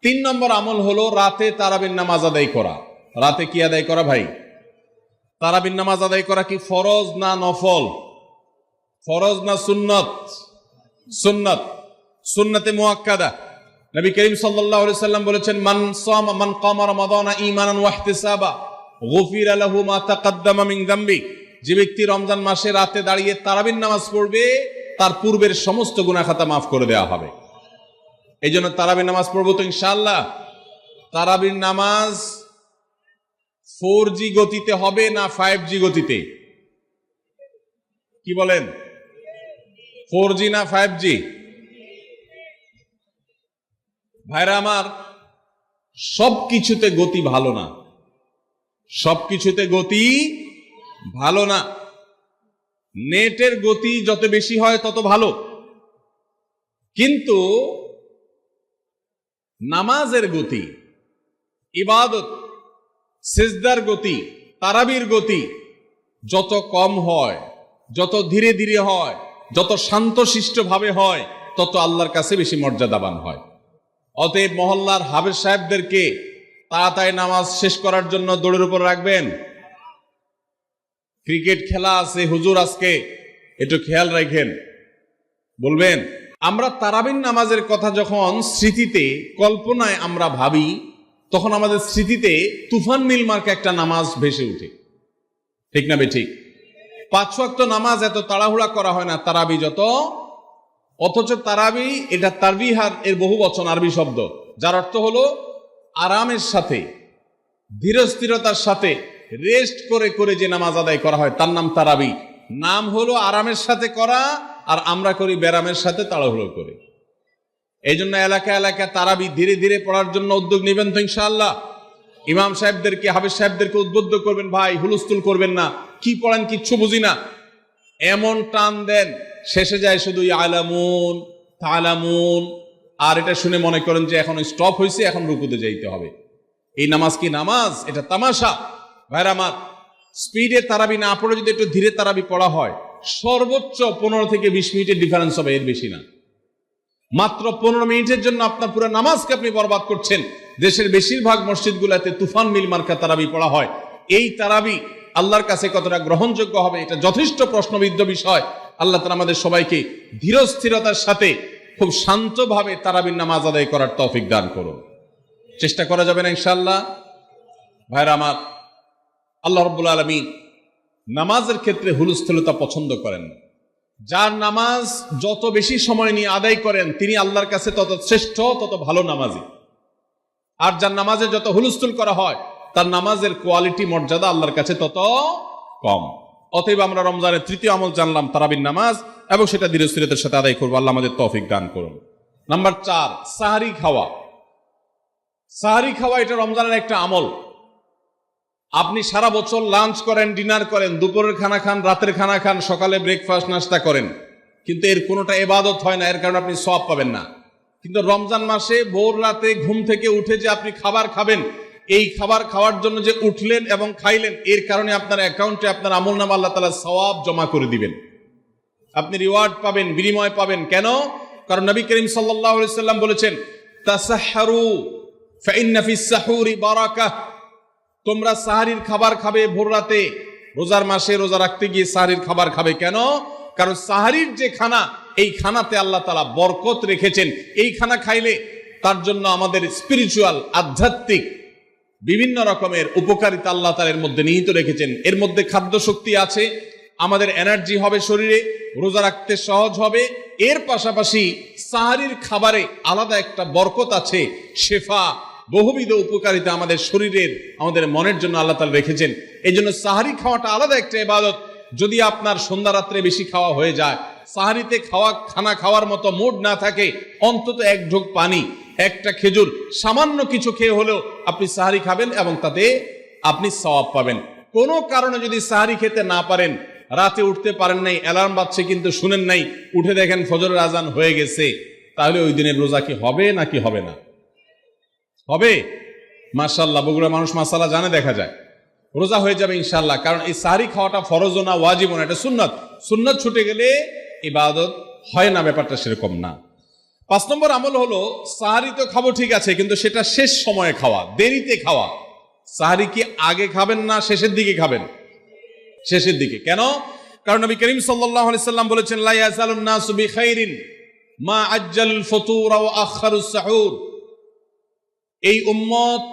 3 নম্বর আমল হলো রাতে তারাবির নামাজ আদায় করা। রাতে কি আদায় করা ভাই? তারাবির নামাজ আদায় করা কি ফরজ না নফল? ফরজ না সুন্নত? সুন্নত, সুন্নতে মুআক্কাদা। নবী করিম সাল্লাল্লাহু আলাইহি সাল্লাম বলেছেন, মান কামা রমাদানা ঈমানান ওয়া ইহতিসাবা গুফিরা লাহু মা তাকাদ্দামা মিন যামবি। যে ব্যক্তি রমজান মাসে রাতে দাঁড়িয়ে তারাবির নামাজ পড়বে, তার পূর্বের সমস্ত গুনাহ খাতা মাফ করে দেওয়া হবে। এই জন্য তারাবির নামাজ পড়বো তো ইনশাআল্লাহ। তারাবির নামাজ 4G গতিতে হবে না 5G গতিতে? কি বলেন? 4G না 5G? ভাইরা আমার, সবকিছুতে গতি ভালো না, সবকিছুতে গতি ভালো না। নেটের গতি যত বেশি হয় তত ভালো, কিন্তু নামাজের গতি, ইবাদত, সিজদার গতি, তারাবির গতি যত কম হয়, যত ধীরে ধীরে হয়, যত শান্তশিষ্ট ভাবে হয়, তত আল্লাহর কাছে বেশি মর্যাদাবান হয়। অতএব মহল্লার হাফেজ সাহেবদেরকে তাড়াতাড়ি নামাজ শেষ করার জন্য দৌড়ের উপর রাখবেন। ক্রিকেট খেলা আছে হুজুর, আজকে একটু খেয়াল রাখেন, বলবেন। আমরা তারাবির নামাজের কথা যখন স্মৃতিতে, কল্পনায় আমরা ভাবি, তখন আমাদের স্মৃতিতে তুফান মিল মার্কা একটা নামাজ ভেসে উঠে। ঠিক না বেঠিক? 5 ওয়াক্ত নামাজ এত তাড়াহুড়া করা হয় না তারাবি যত। অথচ তারাবি এটা তারবিহার এর বহু বচন, আরবি শব্দ, যার অর্থ হলো আরামের সাথে, ধীরস্থিরতার সাথে, রেস্ট করে করে যে নামাজ আদায় করা হয় তার নাম তারাবি। নাম হলো আরামের সাথে করা, আর আমরা করি ব্যারামের সাথে, তাড়াহুড়ো করে। এই জন্য এলাকা এলাকা তারাবি ধীরে ধীরে পড়ার জন্য উদ্যোগ নেবেন তো ইনশাআল্লাহ। ইমাম সাহেবদেরকে, হাফেজ সাহেবদেরকে উদ্বুদ্ধ করবেন, ভাই হুলস্থুল করবেন না, কি পড়েন কিচ্ছু বুঝি না, এমন টান দেন শেষে যায় শুধু আলামুন তালামুন, আর এটা শুনে মনে করেন যে এখন স্টপ হয়েছে, এখন রুকুতে যাইতে হবে। এই নামাজ কি নামাজ? এটা তামাশা। ভাইরা আমার, স্পিডে তারাবি না পড়ে যদি একটু ধীরে তারাবি পড়া হয়, সর্বোচ্চ 15 থেকে 20 মিনিটের ডিফারেন্স হবে, এর বেশি না। মাত্র 15 মিনিটের জন্য আপনার পুরো নামাজকে আপনি বরবাদ করছেন। দেশের বেশিরভাগ মসজিদগুলোতে তুফান মিল মার্কা তারাবি পড়া হয়। এই তারাবি আল্লাহর কাছে কতটা গ্রহণযোগ্য হবে, এটা যথেষ্ট প্রশ্নবিদ্ধ বিষয়। আল্লাহ তাআলা আমাদের সবাইকে ধীরস্থিরতার সাথে খুব শান্তভাবে তারাবির নামাজ আদায় করার তৌফিক দান করুন। চেষ্টা করা যাবে না ইনশাআল্লাহ? ভাইরা আমার, আল্লাহ রাব্বুল আলামিন নামাজের ক্ষেত্রে হুলস্থুলতা পছন্দ করেন না। যার নামাজ যত বেশি সময় নিয়ে আদায় করেন তিনি আল্লাহর কাছে তত শ্রেষ্ঠ, তত ভালো নামাজি। আর যার নামাজে যত হুলস্থুল করা হয় তার নামাজের কোয়ালিটি, মর্যাদা আল্লাহর কাছে তত কম। অতএব আমরা রমজানের 3য় আমল জানলাম তারাবির নামাজ, এবং সেটা ধীরস্থিরতার সাথে আদায় করবো। আল্লাহ আমাদের তৌফিক দান করুন। নাম্বার 4, সাহারি খাওয়া। সাহারি খাওয়া এটা রমজানের একটা আমল। আপনি সারা বছর লাঞ্চ করেন, ডিনার করেন, দুপুরের খানা খান, রাতের খানা খান, সকালে ব্রেকফাস্ট নাস্তা করেন, কিন্তু এর কোনোটা ইবাদত হয় না, এর কারণে আপনি সওয়াব পাবেন না। কিন্তু রমজান মাসে ভোর রাতে ঘুম থেকে উঠে যে আপনি খাবার খাবেন, এই খাবার খাওয়ার জন্য যে উঠলেন এবং খাইলেন, এর কারণে আপনার অ্যাকাউন্টে আপনার আমলনামা আল্লাহ তাআলা সওয়াব জমা করে দিবেন, আপনি রিওয়ার্ড পাবেন, বিনিময় পাবেন। কেন? কারণ নবী করিম সাল্লাল্লাহু আলাইহি সাল্লাম বলেছেন, তাসাহহারু ফাইন্না ফিস সাহুরি বারাকাহ। তোমরা সাহারির খাবার খাবে ভোর রাতে, রোজার মাসে রোজা রাখতে গিয়ে সাহারির খাবার খাবে। কেন? কারণ সাহারির যে খানা, এই খানাতে আল্লাহ তাআলা বরকত রেখেছেন। এই খানা খাইলে তার জন্য আমাদের স্পিরিচুয়াল, আধ্যাত্মিক বিভিন্ন রকমের উপকারিতা আল্লাহ তাআলা এর মধ্যে নিহিত রেখেছেন। এর মধ্যে খাদ্য শক্তি আছে, আমাদের এনার্জি হবে শরীরে, রোজা রাখতে সহজ হবে। এর পাশাপাশি সাহারির খাবারে আলাদা একটা বরকত আছে, শেফা, বহুবিধ উপকারিতা আমাদের শরীরের, আমাদের মনের জন্য আল্লাহ তাআলা রেখেছেন। এই জন্য সাহারি খাওয়াটা আলাদা একটা ইবাদত। যদি আপনার সন্ধ্যা রাত্রে বেশি খাওয়া হয়ে যায়, সাহারিতে খানা খাওয়ার মতো মুড না থাকে, অন্তত এক ঢোক পানি, একটা খেজুর, সামান্য কিছু খেয়ে হলেও আপনি সাহারি খাবেন এবং তাতে আপনি সওয়াব পাবেন। কোনো কারণে যদি সাহারি খেতে না পারেন, রাতে উঠতে পারেন নাই, অ্যালার্ম বাজছে কিন্তু শুনেন নাই, উঠে দেখেন ফজরের আজান হয়ে গেছে, তাহলে ওই দিনের রোজা কি হবে নাকি হবে না? হবে। মাশাআল্লাহ, বগুড়া মানুষ মাসালা জানে, দেখা যায় রোজা হয়ে যাবে ইনশাআল্লাহ। কারণ এই সাহারি খাওয়াটা ফরজও না, ওয়াজিবও না, এটা সুন্নাত। সুন্নাত ছুটে গেলে ইবাদত হয় না, ব্যাপারটা সেরকম না। 5 নম্বর আমল হলো, সাহারি তো খাবো ঠিক আছে, কিন্তু সেটা শেষ সময়ে খাওয়া, দেরিতে খাওয়া। সাহারি কি আগে খাবেন না শেষের দিকে খাবেন? শেষের দিকে। কেন? কারণ নবী করিম সাল্লাল্লাহু আলাইহি সাল্লাম বলেছেন, লা ইয়াজালুন নাসু বিখাইরিন মা আজ্জালুল ফুতুর ওয়া আখারুস সাহুর। এই উম্মত,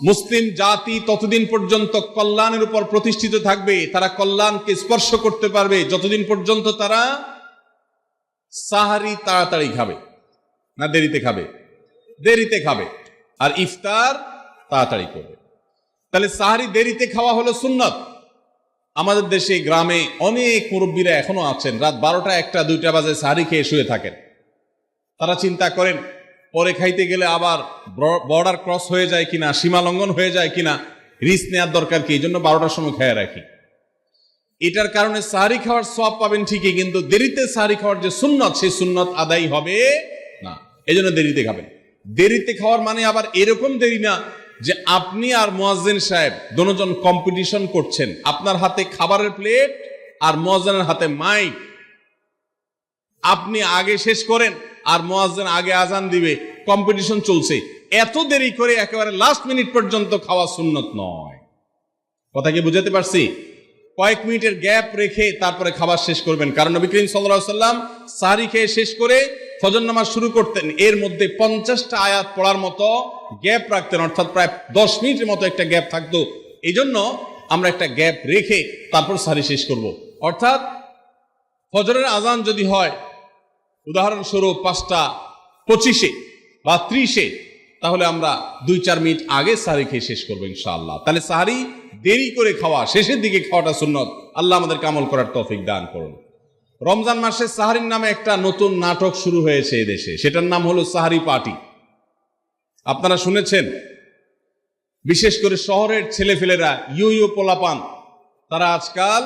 মুসলিম জাতি ততদিন পর্যন্ত কল্যাণের উপর প্রতিষ্ঠিত থাকবে, তারা কল্যাণকে স্পর্শ করতে পারবে যতদিন পর্যন্ত তারা সাহারি তাড়াতাড়ি খাবে না দেরিতে খাবে? দেরিতে খাবে। আর ইফতার তাড়াতাড়ি করবে। তাহলে সাহারি দেরিতে খাওয়া হলো সুন্নত। আমাদের দেশে গ্রামে অনেক মুরব্বীরা এখনো আছেন, রাত 12টা, 1টা, 2টা বাজে সাহারি খেয়ে শুয়ে থাকেন। তারা চিন্তা করেন পরে খাইতে গেলে আবার বর্ডার ক্রস হয়ে যায় কিনা, সীমা লঙ্ঘন হয়ে যায় কিনা, রিস্ক নেওয়ার দরকার কি, এই জন্য 12টার সময় খেয়ে রাখি। এটার কারণে সাহারি খাওয়ার সওয়াব পাবেন ঠিকই, কিন্তু দেরিতে সাহারি খাওয়ার যে সুন্নত, সেই সুন্নত আদায় হবে না। এই জন্য দেরিতে খাবেন। দেরিতে খাওয়ার মানে আবার এরকম দেরি না যে আপনি আর মুয়াজ্জিন সাহেব দুজন কম্পিটিশন করছেন, আপনার হাতে খাবারের প্লেট আর মুয়াজ্জিনের হাতে মাইক, আপনি আগে শেষ করেন আর মুয়াজ্জিন আগে আজান দিবে, কম্পিটিশন চলছে। এত দেরি করে একেবারে লাস্ট মিনিট পর্যন্ত খাওয়া সুন্নত নয়। কথা কি বুঝাতে পারছি? কয়েক মিনিটের গ্যাপ রেখে তারপরে খাবার শেষ করবেন। কারণ নবী করিম সাল্লাল্লাহু আলাইহি সাল্লাম সাহরি খেয়ে শেষ করে ফজর নামাজ শুরু করতেন, এর মধ্যে 50টা আয়াত পড়ার মতো গ্যাপ রাখতেন, অর্থাৎ প্রায় 10 মিনিটের মতো একটা গ্যাপ থাকতো। এই জন্য আমরা একটা গ্যাপ রেখে তারপর সাহরি শেষ করব। অর্থাৎ ফজরের আজান যদি হয় উদাহরণস্বরূপ 5:25 বা 30, তাহলে আমরা 2-4 মিনিট আগে সাহরি খেয়ে শেষ করবো ইনশাআল্লাহ। তাহলে সাহরি দেরি করে খাওয়া, শেষের দিকে খাওয়াটা সুন্নত। আল্লাহ আমাদেরকে আমল করার তৌফিক দান করুন। রমজান মাসে সাহরির নামে একটা নতুন নাটক শুরু হয়েছে এদেশে, সেটার নাম হলো সাহরি পার্টি। আপনারা শুনেছেন, বিশেষ করে শহরের ছেলেফেলেরা, ইউ পোলাপান, তারা আজকাল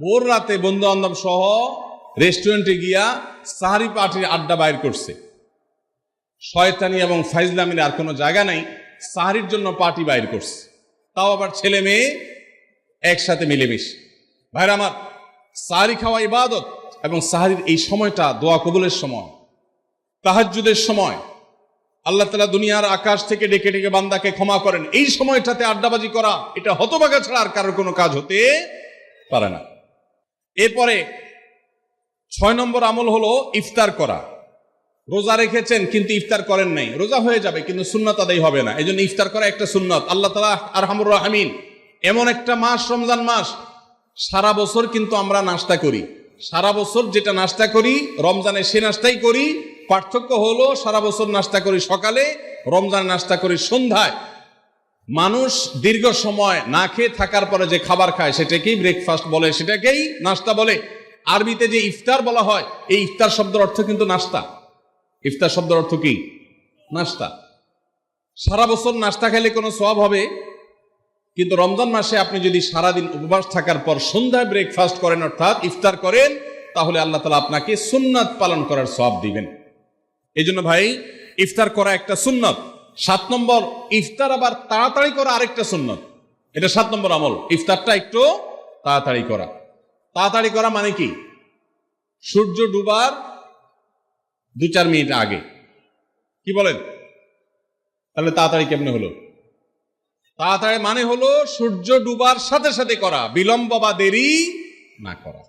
ভোর রাতে বন্ধু বান্ধব সহ রেস্টুরেন্টে গিয়া সাহরি পার্টির আড্ডা বাইর করছে। শয়তানি এবং ফাইজলামির আর কোনো জায়গা নাই, সাহরির জন্য পার্টি বাইর করছে, তাও আবার ছেলে মেয়ে একসাথে মিলেমিশে। ভাইরা আমার, সাহরি খাওয়া ইবাদত, এবং সাহরির এই সময়টা দোয়া কবুলের সময়, তাহাজ্জুদের সময়। আল্লাহ তাআলা দুনিয়ার আকাশ থেকে ডেকে ডেকে বান্দাকে ক্ষমা করেন। এই সময়টাতে আড্ডাবাজি করা, এটা হতভাগা ছাড়া আর কারোর কোনো কাজ হতে পারে না। এরপরে 6 নম্বর আমল হলো ইফতার করা। রোজা রেখেছেন কিন্তু ইফতার করেন নাই, রোজা হয়ে যাবে কিন্তু সুন্নাত আদায় হবে না। এই জন্য ইফতার করা একটা সুন্নাত। আল্লাহ তাআলা আরহামুর রাহিমিন, এমন একটা মাস রমজান মাস, সারা বছর কিন্তু আমরা নাস্তা করি, সারা বছর যেটা নাস্তা করি রমজানে সে নাস্তাই করি। পার্থক্য হলো সারা বছর নাস্তা করি সকালে, রমজানে নাস্তা করি সন্ধ্যায়। মানুষ দীর্ঘ সময় না খেয়ে থাকার পরে যে খাবার খায় সেটাকেই ব্রেকফাস্ট বলে, সেটাকেই নাস্তা বলে। আরবিতে যে ইফতার বলা হয়, এই ইফতার শব্দের অর্থ কিন্তু নাস্তা। ইফতার শব্দের অর্থ কি? নাস্তা। সারা বছর নাস্তা খেলে কোনো সওয়াব হবে? কিন্তু রমজান মাসে আপনি যদি সারাদিন উপবাস থাকার পর সন্ধ্যায় ব্রেকফাস্ট করেন, অর্থাৎ ইফতার করেন, তাহলে আল্লাহ তাআলা আপনাকে সুন্নাত পালন করার সওয়াব দিবেন। এই জন্য ভাই, ইফতার করা একটা সুন্নত। 7 নম্বর, ইফতার আবার তাড়াতাড়ি করা আরেকটা সুন্নত। এটা 7 নম্বর আমল, ইফতারটা একটু তাড়াতাড়ি করা। তাড়াতাড়ি করা মানে কি? সূর্য ডুবার 2-4 মিনিট আগে। কি বলেন? তাহলে তাড়াতাড়ি কেমনে হলো? তাড়াতাড়ি মানে হলো সূর্য ডুবার সাথে সাথে করা, বিলম্ব বা দেরি না করা।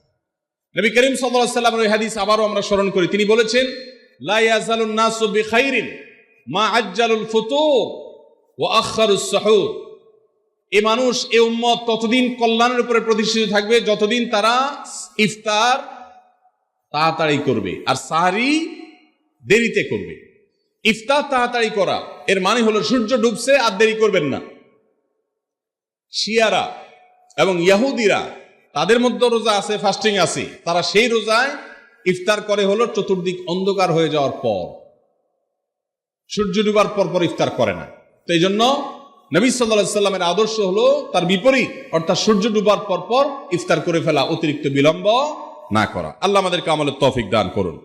নবী করিম সাল্লাল্লাহু আলাইহি ওয়াসাল্লামের ওই হাদিস আবারও আমরা স্মরণ করি। তিনি বলেছেন, লা ইয়াজালুন নাসু বিখাইরিন মা আজ্জালুল ফুতুর ওয়া আখারুস সুহুর। এই মানুষ, এই উম্মত ততদিন কল্যাণের উপরে প্রতিষ্ঠিত থাকবে যতদিন তারা ইফতার তাড়াতাড়ি করবে আর সাহরি দেরিতে করবে। ইফতার তাড়াতাড়ি করা এর মানে হলো সূর্য ডুবছে আর দেরি করবেন না। শিয়ারা এবং ইহুদিরা, তাদের মধ্যে রোজা আছে, ফাস্টিং আছে, তারা সেই রোজায় ইফতার করে হলো চতুর্দিক অন্ধকার হয়ে যাওয়ার পর, সূর্য ডুবার পর পর ইফতার করে না। তো এই জন্য নবী সাল্লাল্লাহু আলাইহি সাল্লামের আদর্শ হলো তার বিপরীত, অর্থাৎ সূর্য ডুবার পর পর ইফতার করে ফেলা, অতিরিক্ত বিলম্ব না করা। আল্লাহ আমাদেরকে আমলের তৌফিক দান করুন।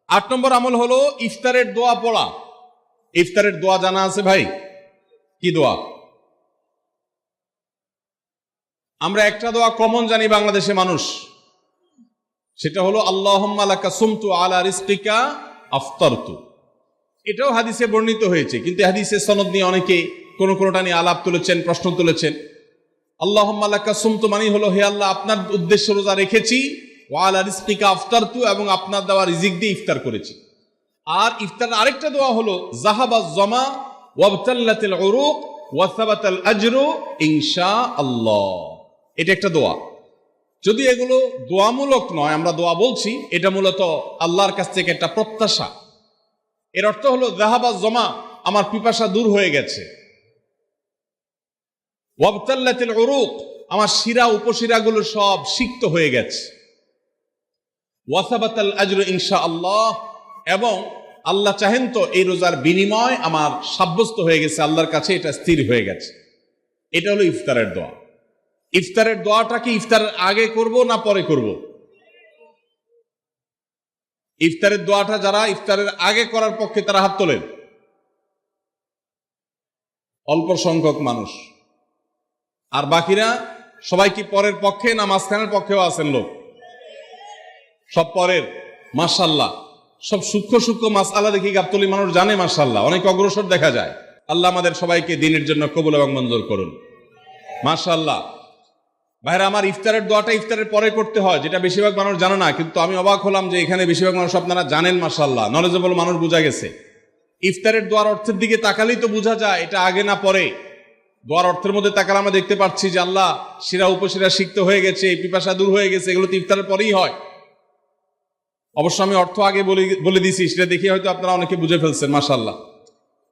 8 নম্বর আমল হলো ইফতারের দোয়া পড়া। ইফতারের দোয়া জানা আছে ভাই? কি দোয়া? আমরা একটা দোয়া কমন জানি বাংলাদেশে মানুষ, সেটা হলো আল্লাহুম্মা লাকা সুমতু আলা রিজকিকা আফতারতু। এটাও হাদিসে বর্ণিত হয়েছে, কিন্তু হাদিসের সনদ নিয়ে অনেকে কোনটা নিয়ে আলাপ তুলেছেন, প্রশ্ন তুলেছেন। আল্লাহুম্মা লাকা সুমতু মানে হলো, হে আল্লাহ, আপনার উদ্দেশ্যে রোজা রেখেছি, ওয়া আলা রিজকিকা আফতারতু, এবং আপনার দেওয়া রিজিক দিয়ে ইফতার করেছি। আর ইফতারের আরেকটা দোয়া হলো যাহাবাজ জামা ওয়াবতাল্লাতিল উরুক ওয়া সাবাতাল আজরু ইনশাআল্লাহ। এটা একটা দোয়া। যদি এগুলো দোয়ামূলক নয়, আমরা দোয়া বলছি, এটা মূলত আল্লাহর কাছ থেকে একটা প্রত্যাশা। এর অর্থ হলো যাহাবাজ জামা, আমার পিপাসা দূর হয়ে গেছে, ওয়াবতাল্লাতিল উরুক, আমার শিরা উপশিরাগুলো সব সিক্ত হয়ে গেছে, ওয়া সাবাতাল আজরু ইনশাআল্লাহ, এবং আল্লাহ চাহেন তো এই রোজার বিনিময় আমার সাব্যস্ত হয়ে গেছে আল্লাহর কাছে, এটা স্থির হয়ে গেছে। এটা হলো ইফতারের দোয়া। ইফতারের দোয়াটা কি ইফতারের আগে করব না পরে করব? ইফতারের দোয়াটা যারা ইফতারের আগে করার পক্ষে তারা হাত তোলেন। অল্প সংখ্যক মানুষ। আর বাকিরা সবাই কি পরের পক্ষে না মাঝখানের পক্ষেও আছেন লোক? সব পরের। মাশাআল্লাহ, সব সূক্ষ্ম সূক্ষ্ম মাসআলা দেখি গাবতলী মানুষ জানে, মাশাআল্লাহ, অনেক অগ্রসর দেখা যায়। আল্লাহ আমাদের সবাইকে দ্বীনের জন্য কবুল এবং মঞ্জুর করুন। মাশাআল্লাহ। ভাইরা আমার, ইফতারের দোয়াটা ইফতারের পরে করতে হয়, যেটা বেশিরভাগ মানুষ জানে না, কিন্তু আমি অবাক হলাম যে এখানে বেশিরভাগ মানুষ আপনারা জানেন, মাশাআল্লাহ, নলেজেবল মানুষ, বোঝা গেছে। ইফতারের দোয়ার অর্থের দিকে তাকালেই তো বোঝা যায় এটা আগে না পরে। দোয়ার অর্থের মধ্যে তাকালে আমরা দেখতে পাচ্ছি যে আল্লাহ শিরা উপশিরা সিক্ত হয়ে গেছে, পিপাসা দূর হয়ে গেছে, এগুলো তো ইফতারের পরেই হয়। অবশ্য আমি অর্থ আগে বলে দিছি, সেটা দেখে হয়তো আপনারা অনেকে বুঝে ফেলছেন, মাশাআল্লাহ।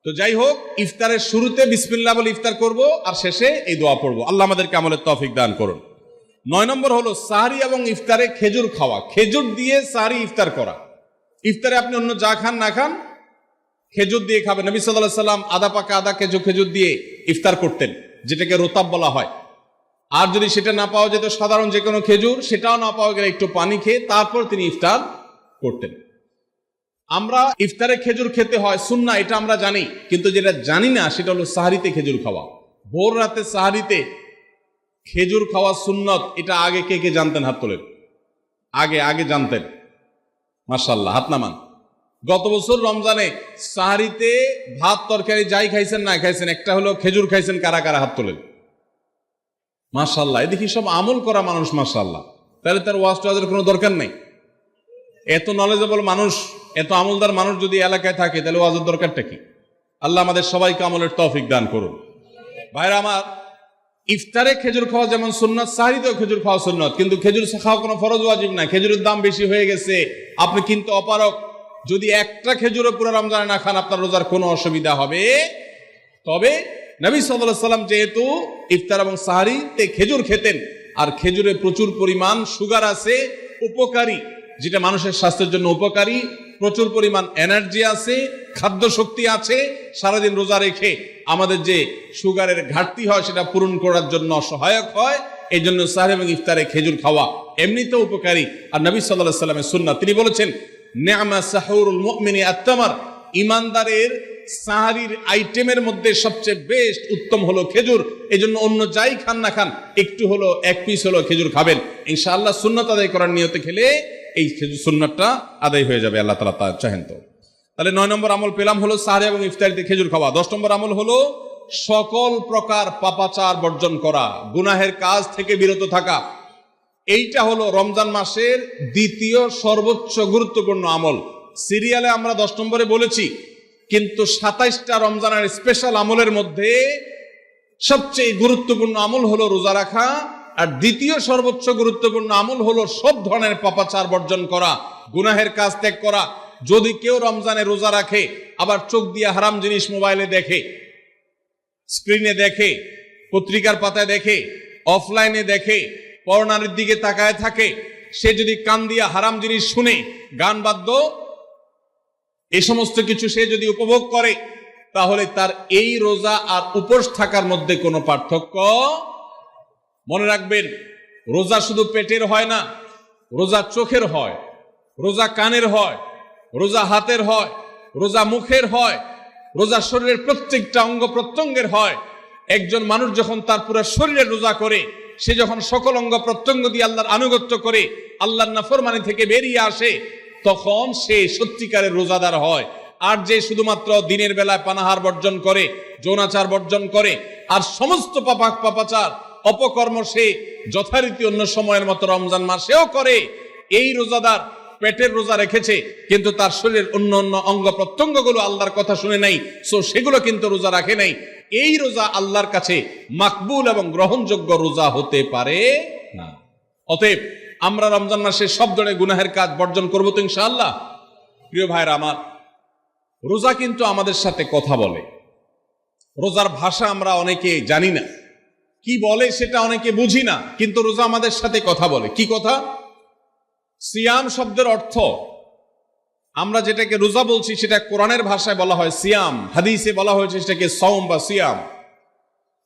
তো যাই হোক, ইফতারের শুরুতে বিসমিল্লাহ বলে ইফতার করব, আর শেষে এই দোয়া পড়ব। আল্লাহ আমাদেরকে আমলের তৌফিক দান করুন। 9 নম্বর হলো সাহরি এবং ইফতারে খেজুর খাওয়া। খেজুর দিয়ে সাহরি ইফতার করা। ইফতারে আপনি অন্য যা খান না খান, খেজুর দিয়ে খাবেন। নবী সাল্লাল্লাহু আলাইহি সাল্লাম আদা পাকা আদা খেজুর দিয়ে ইফতার করতেন, যেটাকে রোতাব বলা হয়। আর যদি সেটা না পাওয়া যেত, সাধারণ যে কোনো খেজুর, সেটাও না পাওয়া গেলে একটু পানি খেয়ে তারপর তিনি ইফতার করতেন। আমরা ইফতারে খেজুর খেতে হয় সুন্নাহ, এটা আমরা জানি, কিন্তু যেটা জানি না সেটা হলো সাহরিতে খেজুর খাওয়া। ভোর রাতে সাহরিতে খেজুর খাওয়া সুন্নত, এটা আগে কে কে জানতেন? হাত তোলেন। আগে জানতেন? মাশাআল্লাহ, হাত নামান। গত বছর রমজানে সাহরিতে ভাত তরকারি যাই খাইছেন না খাইছেন, একটা হলো খেজুর খাইছেন, কারা কারা হাত তোলেন? মাশাআল্লাহ। এদিকে সব আমল করা মানুষ, মাশাআল্লাহ। তাহলে তার ওয়াজ টোয়াজের কোনো দরকার নেই। এত নলেজেবল মানুষ, এত আমলদার মানুষ যদি এলাকায় থাকে, তাহলে ওয়াজের দরকারটা কি? আল্লাহ আমাদের সবাইকে আমলের তৌফিক দান করুন। ভাইরা আমার, ইফতারে খেজুর খাওয়া যেমন সুন্নাত, সাহরিতেও খেজুর খাওয়া সুন্নাত, কিন্তু খেজুর খাওয়া কোনো ফরজ ওয়াজিব না। খেজুরের দাম বেশি হয়ে গেছে, আপনি কিন্তু অপারক। যদি একটা খেজুরও পুরো রমজানে না খান, আপনার রোজার কোনো অসুবিধা হবে। তবে নবী সাল্লাল্লাহু আলাইহি সাল্লাম যেহেতু ইফতার এবং সাহরিতে খেজুর খেতেন, আর খেজুরে প্রচুর পরিমাণ সুগার আছে, উপকারী, যেটা মানুষের স্বাস্থ্যের জন্য উপকারী, প্রচুর পরিমাণ এনার্জি আছে, খাদ্য শক্তি আছে, সারাদিন রোজা রেখে আমাদের যে সুগারের ঘাটতি হয় সেটা পূরণ করার জন্য সহায়ক হয়। এই জন্য সাহরি এবং ইফতারে খেজুর খাওয়া এমনিতেও উপকারী। আর নবী সাল্লাল্লাহু আলাইহি সাল্লামের সুন্নাহ, তিনি বলেছেন নি'মা সাহুরুল মুমিনি আত-তামার, ইমানদারের সাহারির আইটেমের মধ্যে সবচেয়ে বেস্ট উত্তম হলো খেজুর। এই জন্য অন্য যাই খান না খান একটু হলো, এক পিস হলো খেজুর খাবেন ইনশাআল্লাহ। সুন্নাত আদায় করার নিয়তে খেলে এই খেজুর সুন্নাতটা আদায় হয়ে যাবে, আল্লাহ তাআলা তা চাহেন তো। তাহলে 9 নম্বর আমল পেলাম হলো সাহরি এবং ইফতারিতে খেজুর খাওয়া। 10 নম্বর আমল হলো সকল প্রকার পাপাচার বর্জন করা, গুনাহের কাজ থেকে বিরত থাকা। এইটা হলো রমজান মাসের দ্বিতীয় সর্বোচ্চ গুরুত্বপূর্ণ আমল। সিরিয়ালে আমরা 10 নম্বরে বলেছি, কিন্তু 27টা রমজানের স্পেশাল আমলের মধ্যে সবচেয়ে গুরুত্বপূর্ণ আমল হলো রোজা রাখা, আর দ্বিতীয় সর্বোচ্চ গুরুত্বপূর্ণ আমল হলো সব ধরনের পাপাচার বর্জন করা, গুনাহের কাজ ত্যাগ করা। যদি কেউ রমজানে রোজা রাখে আবার চোখ দিয়ে হারাম জিনিস মোবাইলে দেখে, স্ক্রিনে দেখে, পত্রিকার পাতায় দেখে, অফলাইনে দেখে, পরনারীর দিকে তাকায় থাকে, সে যদি কান দিয়ে হারাম জিনিস শুনে, গান বাদ্য এই সমস্ত কিছু সে যদি উপভোগ করে, তাহলে তার এই রোজা আর উপোস থাকার মধ্যে কোনো পার্থক্য। মনে রাখবেন, রোজা শুধু পেটের হয় না, রোজা চোখের হয়, রোজা কানের হয়, রোজা হাতের হয়, রোজা মুখের হয়, রোজা শরীরের প্রত্যেকটা অঙ্গ প্রত্যঙ্গের হয়। একজন মানুষ যখন তার পুরো শরীরে রোজা করে, সে যখন সকল অঙ্গ প্রত্যঙ্গ দিয়ে আল্লাহর আনুগত্য করে, আল্লাহর নাফরমানি থেকে বেরিয়ে আসে, তখন সে সত্যিকারের রোজাদার হয়। আর যে শুধুমাত্র দিনের বেলায় পানাহার বর্জন করে, যৌনাচার বর্জন করে, আর সমস্ত পাপাচার অপকর্ম সে যথারীতি অন্য সময়ের মতো রমজান মাসেও করে, এই রোজাদার পেটের রোজা রেখেছে কিন্তু তার শরীরের অন্য অন্য অঙ্গ প্রত্যঙ্গগুলো আল্লাহর কথা শুনে নাই, সো সেগুলো কিন্তু রোজা রাখে নাই। এই রোজা আল্লাহর কাছে মাকবুল এবং গ্রহণযোগ্য রোজা হতে পারে না। অতএব আমরা রমজান মাসে সব ধরনের গুনাহের কাজ বর্জন করবো তো ইনশাআল্লাহ। প্রিয় ভাইরা আমার, রোজা কিন্তু আমাদের সাথে কথা বলে। রোজার ভাষা আমরা অনেকে জানি না, কি বলে সেটা অনেকে বুঝি না, কিন্তু রোজা আমাদের সাথে কথা বলে। কি কথা? সিয়াম শব্দের অর্থ, আমরা যেটাকে রোজা বলছি সেটা কোরআনের ভাষায় বলা হয় সিয়াম, হাদিসে বলা হয়েছে সেটাকে সওম বা সিয়াম।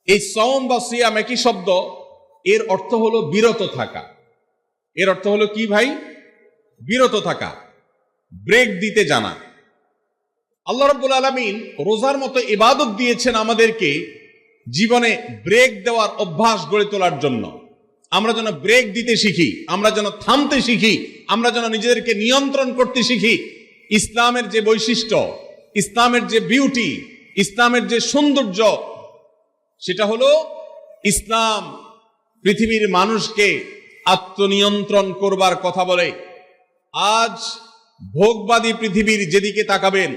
এই সওম বা সিয়াম একই শব্দ, এর অর্থ হলো বিরত থাকা। এর অর্থ হলো কি ভাই? বিরত থাকা, ব্রেক দিতে জানা। আল্লাহ রাব্বুল আলামিন রোজার মতো ইবাদত দিয়েছেন আমাদেরকে জীবনে ব্রেক দেওয়ার অভ্যাস গড়ে তোলার জন্য। আমরা যেন ব্রেক দিতে শিখি, আমরা যেন থামতে শিখি, আমরা যেন নিজেদেরকে নিয়ন্ত্রণ করতে শিখি। ইসলামের যে বৈশিষ্ট্য, ইসলামের যে বিউটি, ইসলামের যে সৌন্দর্য, সেটা হলো ইসলাম পৃথিবীর মানুষকে আত্মনিয়ন্ত্রণ করবার কথা বলে। আজ ভোগবাদী পৃথিবীর যেদিকে তাকাবেন,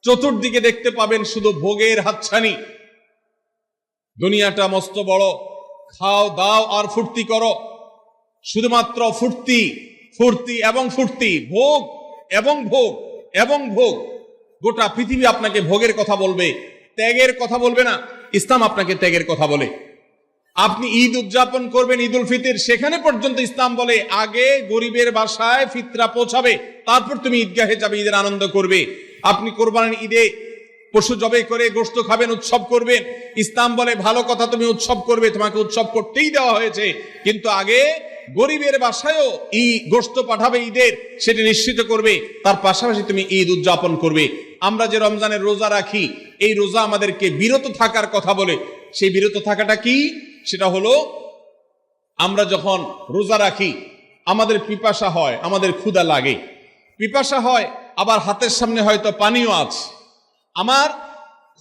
চতুর্দিকে দেখতে পাবেন শুধু ভোগের হাতছানি। দুনিয়াটা মস্ত বড়, খাও দাও আর ফুর্তি করো, শুধুমাত্র ফুর্তি ফুর্তি এবং ফুর্তি, ভোগ এবং ভোগ এবং ভোগ। গোটা পৃথিবী আপনাকে ভোগের কথা বলবে, ত্যাগের কথা বলবে না। ইসলাম আপনাকে ত্যাগের কথা বলে। আপনি ঈদ উদযাপন করবেন, ঈদ উল ফিতর, সেখানে পর্যন্ত ইসলাম বলে আগে গরিবের বাসায় ফিতরা পৌঁছাবে, তারপর তুমি ঈদগাহে যাবে, ঈদের আনন্দ করবে। আপনি কোরবানির ঈদে পশু জবাই করে গোশত খাবেন, উৎসব করবেন, ইসলাম বলে ভালো কথা, তুমি উৎসব করবে, তোমাকে উৎসব করতেই দেওয়া হয়েছে, কিন্তু আগে গরিবের বাসায়ও গোশত পাঠাবে ঈদের, সেটি নিশ্চিত করবে, তার পাশাপাশি তুমি ঈদ উদযাপন করবে। আমরা যে রমজানের রোজা রাখি, এই রোজা আমাদেরকে বিরত থাকার কথা বলে। সেই বিরত থাকাটা কি? সেটা হলো আমরা যখন রোজা রাখি আমাদের পিপাসা হয়, আমাদের ক্ষুধা লাগে, পিপাসা হয়, আবার হাতের সামনে হয়তো পানিও আছে। আমার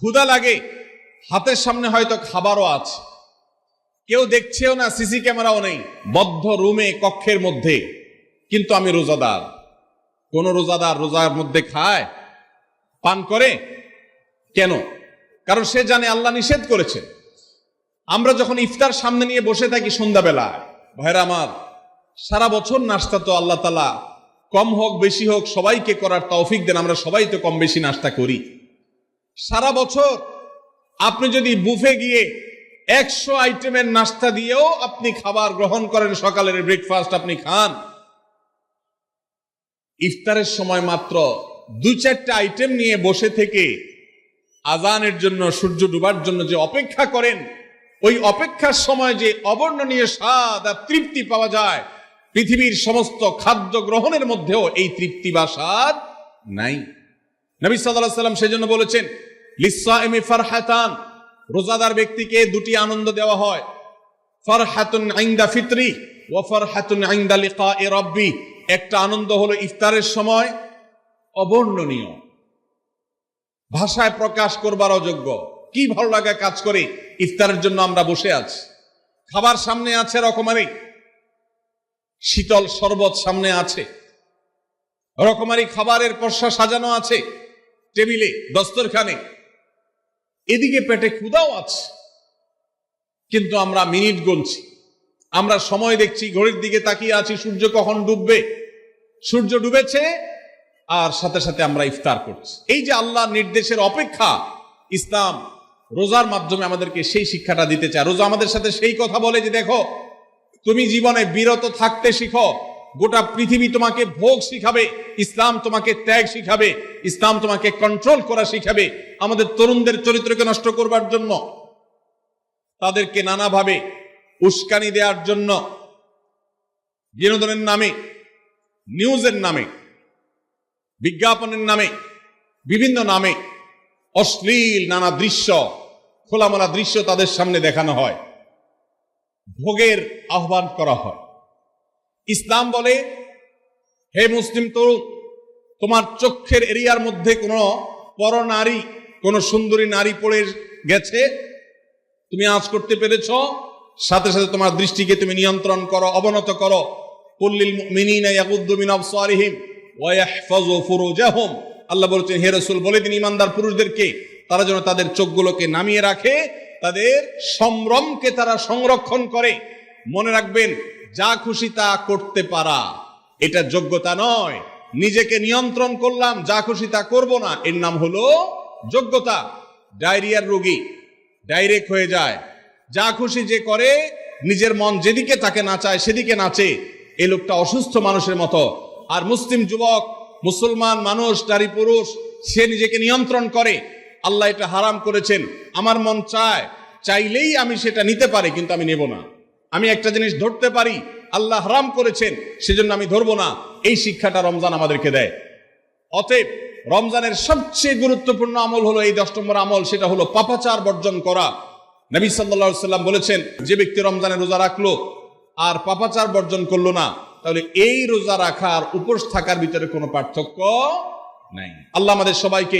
ক্ষুধা লাগে, হাতের সামনে হয়তো খাবারও আছে, কেউ দেখছেও না, সিসি ক্যামেরাও নেই, বদ্ধ রুমে কক্ষের মধ্যে, কিন্তু আমি রোজাদার। কোন রোজাদার রোজার মধ্যে খায়, পান করে? কেন? কারণ সে জানে আল্লাহ নিষেধ করেছে। আমরা যখন ইফতার সামনে নিয়ে বসে থাকি সন্ধ্যাবেলা, ভাইরা আমার, সারা বছর নাস্তা তো আল্লাহ তাআলা কম হোক বেশি হোক সবাইকে করার তৌফিক দেন, আমরা সবাই তো কম বেশি নাস্তা করি সারা বছর। আপনি যদি বুফে গিয়ে 100 আইটেমের নাস্তা দিয়েও আপনি খাবার গ্রহণ করেন, সকালের ব্রেকফাস্ট আপনি খান, ইফতারের সময় মাত্র 2-4টা আইটেম নিয়ে বসে থেকে আজানের জন্য, সূর্য ডুবার জন্য যে অপেক্ষা করেন, ওই অপেক্ষার সময় যে অবর্ণনীয় স্বাদ আর তৃপ্তি পাওয়া যায়, পৃথিবীর সমস্ত খাদ্য গ্রহণের মধ্যেও এই তৃপ্তি বা স্বাদ নাই। নবী সাল্লাল্লাহু আলাইহি ওয়াসাল্লাম সেজন্য বলেছেন, লিসসাইমি ফারহাতান, রোজাদার ব্যক্তিকে দুটি আনন্দ দেওয়া হয়, ফারহাতুন ইনদা ফিতরি ওয়া ফারহাতুন ইনদা লিকাই রাব্বি। একটা আনন্দ হলো ইফতারের সময়, অবর্ণনীয়, ভাষায় প্রকাশ করবার অযোগ্য। কি ভালো লাগা কাজ করে ইফতারের জন্য আমরা বসে আছি, খাবার সামনে আছে, রকমারি শীতল শরবত সামনে আছে, রকমারি খাবারের পরশা সাজানো আছে টেবিলে, দস্তরখানে, এদিকে পেটে ক্ষুধাও আছে, কিন্তু আমরা মিনিট গুনছি, আমরা সময় দেখছি, ঘড়ির দিকে তাকিয়ে আছি, সূর্য কখন ডুববে। সূর্য ডুবেছে আর সাথে সাথে আমরা ইফতার করছি। এই যে আল্লাহর নির্দেশের অপেক্ষা, ইসলাম রোজার মাধ্যমে আমাদেরকে সেই শিক্ষাটা দিতে চায়। রোজা আমাদের সাথে সেই কথা বলে যে দেখো, তুমি জীবনে বিরত থাকতে শিখো, গোটা পৃথিবী তোমাকে ভোগ শিখাবে, ইসলাম তোমাকে ত্যাগ শিখাবে, ইসলাম তোমাকে কন্ট্রোল করা শিখাবে। আমাদের তরুণদের চরিত্রকে নষ্ট করবার জন্য, তাদেরকে নানাভাবে উস্কানি দেওয়ার জন্য, বিনোদনের নামে, নিউজের নামে, বিজ্ঞাপনের নামে, বিভিন্ন নামে অশ্লীল নানা দৃশ্য, খোলামেলা দৃশ্য তাদের সামনে দেখানো হয়, ভোগের আহ্বান করা হয়। ইসলাম বলে, হে মুসলিম তরুণ, তোমার চোখের এরিয়ার মধ্যে কোনো পরনারী, কোন সুন্দরী নারী পড়ে গেছে, তুমি আঁচ করতে পেরেছ, সাথে সাথে তোমার দৃষ্টিকে তুমি নিয়ন্ত্রণ করো, অবনত করো। কুল্লিল মুমিনিনা ইয়াগুদ্দু মিন আবসারিহিম ওয়া ইয়াহফাযু ফুরুজাহুম। আল্লাহ বলেছেন, হে রাসূল বলে দিন ইমানদার পুরুষদেরকে, তারা যেন তাদের চোখগুলোকে নামিয়ে রাখে, তাদের সম্ভ্রমকে তারা সংরক্ষণ করে। মনে রাখবেন, যা খুশি তা করতে পারা এটা যোগ্যতা নয়। নিজেকে নিয়ন্ত্রণ করলাম, যা খুশি তা করব না, এর নাম হলো যোগ্যতা। ডায়রিয়ার রোগী ডাইরেক্ট হয়ে যায়, যা খুশি যে করে, নিজের মন যেদিকে তাকে নাচায় সেদিকে নাচে, এই লোকটা অসুস্থ মানুষের মতো। আর মুসলিম যুবক, মুসলমান মানুষ, নারী পুরুষ, সে নিজেকে নিয়ন্ত্রণ করে। আল্লাহ এটা হারাম করেছেন, আমার মন চায়, চাইলেই আমি সেটা নিতে পারি, কিন্তু আমি নেব না। আমি একটা জিনিস ধরতে পারি, আল্লাহ হারাম করেছেন, সেজন্য আমি ধরবো না। এই শিক্ষাটা রমজান আমাদেরকে দেয়। অতএব রমজানের সবচেয়ে গুরুত্বপূর্ণ আমল হলো এই 10 নম্বর আমল, সেটা হলো পাপাচার বর্জন করা। নবী সাল্লাল্লাহু আলাইহি ওয়াসাল্লাম বলেছেন, যে ব্যক্তি রমজানে রোজা রাখলো আর পাপাচার বর্জন করলো না, তাহলে এই রোজা রাখার উপোস থাকার ভিতরে কোনো পার্থক্য নাই। আল্লাহ আমাদের সবাইকে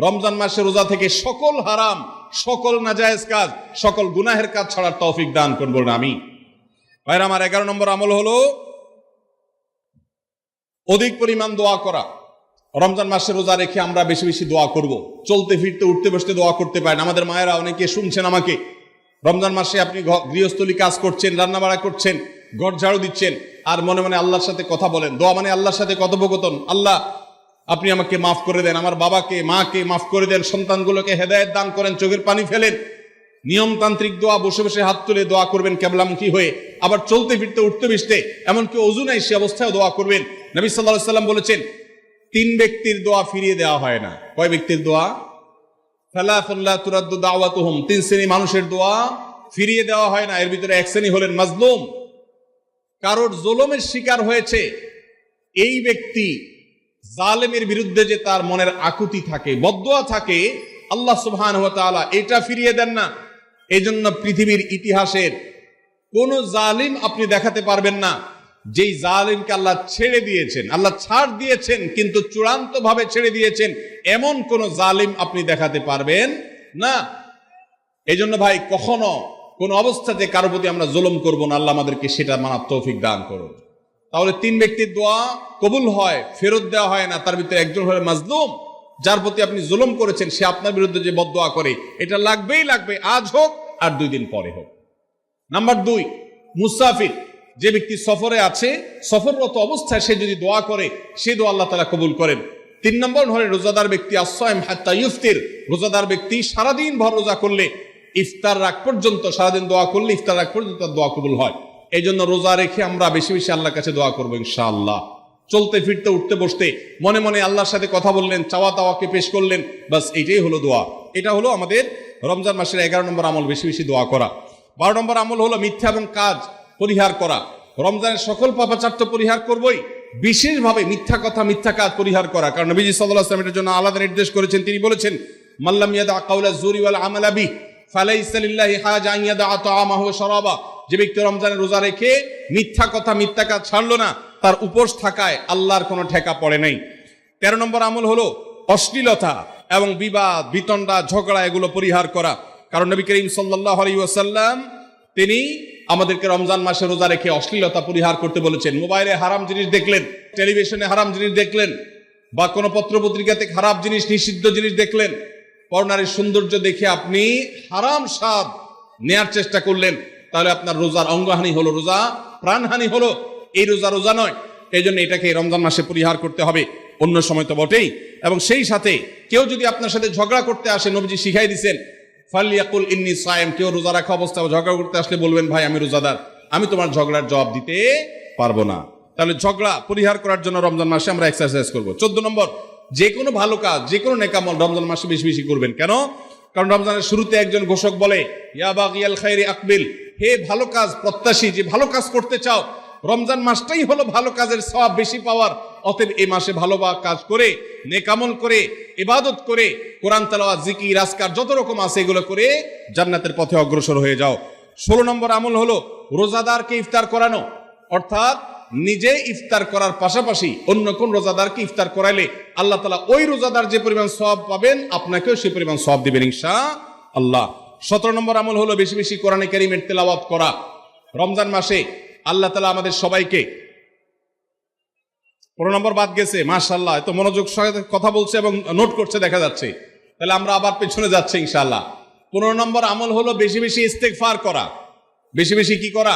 রমজান মাসে রোজা থেকে সকল হারাম, সকল নাজায়েজ কাজ, সকল গুনাহের কাজ ছাড়ার তৌফিক দান করুন, বলুন আমিন। ভাইরা আমার, 11 নম্বর আমল হলো অধিক পরিমাণ দোয়া করা। রমজান মাসে রোজা রেখে আমরা বেশি বেশি দোয়া করব। চলতে ফিরতে, উঠতে বসতে দোয়া করতে পারেন। আমাদের মায়েরা অনেকে শুনছেন আমাকে, রমজান মাসে আপনি গৃহস্থলী কাজ করছেন, রান্না বাড়া করছেন, ঘর ঝাড়ু দিচ্ছেন, আর মনে মনে আল্লাহর সাথে কথা বলেন। দোয়া মানে আল্লাহর সাথে কথোপকথন। আল্লাহ, আপনি আমাকে মাফ করে দেন, আমার বাবাকে মাকে মাফ করে দেন, সন্তানগুলোকে হেদায়েত দান করেন, চোখের পানি ফেলেন। নিয়মতান্ত্রিক দোয়া, বসে বসে হাত তুলে দোয়া করবেন কেবলামুখী হয়ে, আবার চলতে ফিরতে, উঠতে বসতে, এমনকি ওযু নাই সে অবস্থায় দোয়া করবেন। নবী সাল্লাল্লাহু আলাইহি ওয়াসাল্লাম বলেছেন, 3 ব্যক্তির দোয়া ফিরিয়ে দেওয়া হয় না। কয় ব্যক্তির দোয়া? সালাতুন লা তুরাদ্দু দাওয়াতুহুম, 3 শ্রেণী মানুষের দোয়া ফিরিয়ে দেওয়া হয় না। এর ভিতরে এক শ্রেণী হলেন মাজলুম, কারোর জুলুমের শিকার হয়েছে। এই ব্যক্তি জালেমের বিরুদ্ধে যে তার মনের আকুতি থাকে, বদদোয়া থাকে, আল্লাহ সুবহানাহু ওয়া তাআলা এটা ফিরিয়ে দেন না। এজন্য পৃথিবীর ইতিহাসের কোন জালিম আপনি দেখাতে পারবেন না যেই জালিমকে আল্লাহ ছেড়ে দিয়েছেন, আল্লাহ ছাড় দিয়েছেন কিন্তু চূড়ান্ত ভাবে ছেড়ে দিয়েছেন, এমন কোন জালিম আপনি দেখাতে পারবেন না। এজন্য ভাই, কখনো কোন অবস্থাতে কারো প্রতি আমরা জুলুম করব না। আল্লাহ আমাদেরকে সেটা মানার তৌফিক দান করুন। তাহলে 3 ব্যক্তির দোয়া কবুল হয়, ফেরত দেওয়া হয় না। তার ভিতরে একজন হলো মাজলুম, যার প্রতি আপনি জুলুম করেছেন, সে আপনার বিরুদ্ধে যে বদদোয়া করে, এটা লাগবেই লাগবে, আজ হোক আর 2 দিন পরে হোক। নাম্বার 2, মুসাফির, যে ব্যক্তি সফরে আছে, সফররত অবস্থায় সে যদি দোয়া করে, সে দোয়া আল্লাহ তাআলা কবুল করেন। 3 নম্বর হলো রোজাদার ব্যক্তি, আসসাইম হাত্তা ইফতির, রোজাদার ব্যক্তি সারাদিন ভর রোজা করলে, ইফতার রাগ পর্যন্ত, সারাদিন দোয়া করলে ইফতার রাগ পর্যন্ত দোয়া কবুল হয়। এই জন্য রোজা রেখে আমরা বেশি বেশি আল্লাহর কাছে দোয়া করবো ইনশাআল্লাহ। চলতে ফিরতে উঠতে বসতে মনে মনে আল্লাহর সাথে কথা বললেন, চাওয়া তাওয়াকে পেশ করলেন, বাস এইটাই হলো দোয়া। এটা হলো আমাদের রমজান মাসের 11 নম্বর আমল, বেশি বেশি দোয়া করা। 12 নম্বর আমল হলো মিথ্যা এবং কাজ পরিহার করা। রমজানের সকল পাপাচার তো পরিহার করবই, বিশেষভাবে মিথ্যা কথা মিথ্যা কাজ পরিহার করা। কারণ নবীজি সাল্লাল্লাহু আলাইহি ওয়াসাল্লাম এর জন্য আলাদা নির্দেশ করেছেন। তিনি বলেছেন, মাল্লাম ইয়াদা কাউলা যুরি ওয়াল আমালা বিহি ফালাইসা লিল্লাহি হাজা আন ইয়াদা তাআমাহু ওয়া শারাবা। যে ব্যক্তি রমজানে রোজা রেখে মিথ্যা কথা মিথ্যা কাজ ছাড়লো না, তার উপোস থাকায় আল্লাহর কোনো ঠেকা পড়ে নাই। 13 নম্বর আমল হলো অশ্লীলতা এবং বিবাদ বিতণ্ডা ঝগড়া এগুলো পরিহার করা। কারণ নবী করিম সাল্লাল্লাহু আলাইহি ওয়াসাল্লাম তিনি আমাদেরকে রমজান মাসে রোজা রেখে অশ্লীলতা পরিহার করতে বলেছেন। মোবাইলে হারাম জিনিস দেখলেন, টেলিভিশনে হারাম জিনিস দেখলেন, বা কোনো পত্রপত্রিকাতে খারাপ জিনিস নিষিদ্ধ জিনিস দেখলেন, পরনারীর সৌন্দর্য দেখে আপনি হারাম স্বাদ নেয়ার চেষ্টা করলেন, তাহলে আপনার রোজার অঙ্গহানি হলো, রোজা প্রাণহানি হলো। এই রোজা নয়। এই জন্য এটাকে রমজান মাসে পরিহার করতে হবে, অন্য সময় তো বটেই। এবং সেই সাথে কেউ যদি আপনার সাথে ঝগড়া করতে আসে, নবীজি শিখাই দিয়েছেন, ফালিয়াকুল ইন্নী সায়েম। কেউ রোজা রাখা অবস্থায় ঝগড়া করতে আসলে বলবেন, ভাই আমি রোজাদার, আমি তোমার ঝগড়ার জবাব দিতে পারবো না। তাহলে ঝগড়া পরিহার করার জন্য রমজান মাসে আমরা এক্সারসাইজ করবো। 14 নম্বর, যে কোনো ভালো কাজ যে কোনো নেকামল রমজান মাসে বেশি বেশি করবেন। কেন? কারণ রমজানের শুরুতে একজন ঘোষক বলে, ইয়া বাগিয়াল খাইরি আকবিল, হে ভালো কাজ প্রত্যাশী, যে ভালো কাজ করতে চাও, রমজান মাসটাই হলো ভালো কাজের সওয়াব বেশি পাওয়ার। অতএব এই মাসে ভালো কাজ করে, নেকামল করে, ইবাদত করে, কোরআন তেলাওয়াত, জিকির, আজকার যত রকম আছে এগুলো করে জান্নাতের পথে অগ্রসর হয়ে যাও। 16 নম্বর আমল হলো রোজাদারকে ইফতার করানো। অর্থাৎ নিজে ইফতার করার পাশাপাশি অন্য কোন রোজাদারকে ইফতার করাইলে আল্লাহ তাআলা ওই রোজাদার যে পরিমাণ সওয়াব পাবেন, আপনাকেও সেই পরিমাণ সওয়াব দিবেন ইনশাআল্লাহ। 17 নম্বর আমল হলো বেশি বেশি কোরআনে কারীমের তেলাওয়াত করা। রমজান মাসে আল্লাহ তাআলা আমাদের সবাইকে, 15 নম্বর বাদ গেছে, মাশাআল্লাহ, এত মনোযোগ সহকারে কথা বলছে এবং নোট করছে দেখা যাচ্ছে। তাহলে আমরা আবার পেছনে যাচ্ছি ইনশাআল্লাহ। 15 নম্বর আমল হলো বেশি বেশি ইস্তেগফার করা। বেশি বেশি কি করা?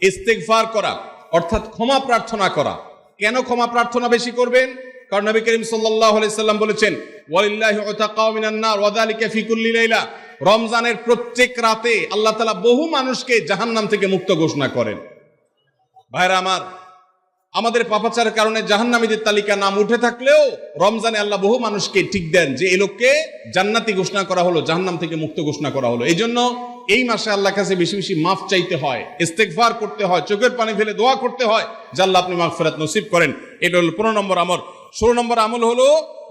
ইস্তেগফার করা, অর্থাৎ ক্ষমা প্রার্থনা করা। কেন ক্ষমা প্রার্থনা বেশি করবেন? কারণ নবী করিম সাল্লাল্লাহু আলাইহি সাল্লাম বলেছেন, ওয়ালিল্লাহি উতাকাউ মিনান নার ওয়া যালিকা ফি কুল্লি লাইলা। রমজানের প্রত্যেক রাতে আল্লাহ তাআলা বহু মানুষকে জাহান্নাম থেকে মুক্ত ঘোষণা করেন। ভাইরা আমার, আমাদের পাপাচারের কারণে জাহান্নামীদের তালিকা নাম উঠে থাকলেও রমজানে আল্লাহ বহু মানুষকে ঠিক দেন যে এই লোককে জান্নাতি ঘোষণা করা হলো, জাহান্নাম থেকে মুক্ত ঘোষণা করা হলো। এই জন্য এই মাসে আল্লাহর কাছে বেশি বেশি মাফ চাইতে হয়, ইস্তেগফার করতে হয়, চোখের পানি ফেলে দোয়া করতে হয় যে আল্লাহ আপনি মাগফিরাত নসিব করেন। এটা হলো 15 নম্বর আমল। 16 নম্বর আমল হলো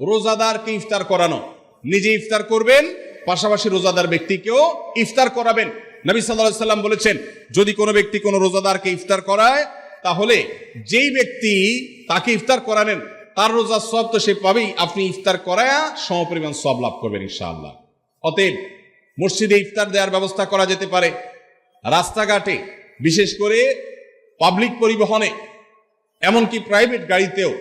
রোজাদারকে ইফতার করানো। নিজে ইফতার করবেন, পাশাপাশি রোজাদার ব্যক্তিকেও ইফতার করাবেন। নবী সাল্লাল্লাহু আলাইহি সাল্লাম বলেছেন, যদি কোনো ব্যক্তি কোনো রোজাদারকে ইফতার করায়, তাহলে যেই ব্যক্তি তাকে ইফতার করালেন তার রোজার সওয়াব তো সে পাবেই, আপনি ইফতার করায়া সমপরিমাণ সওয়াব লাভ করবেন ইনশাআল্লাহ। অতএব মসজিদে ইফতার দেওয়ার ব্যবস্থা করা যেতে পারে, রাস্তাঘাটে, বিশেষ করে পাবলিক পরিবহনে, এমনকি প্রাইভেট গাড়িতেও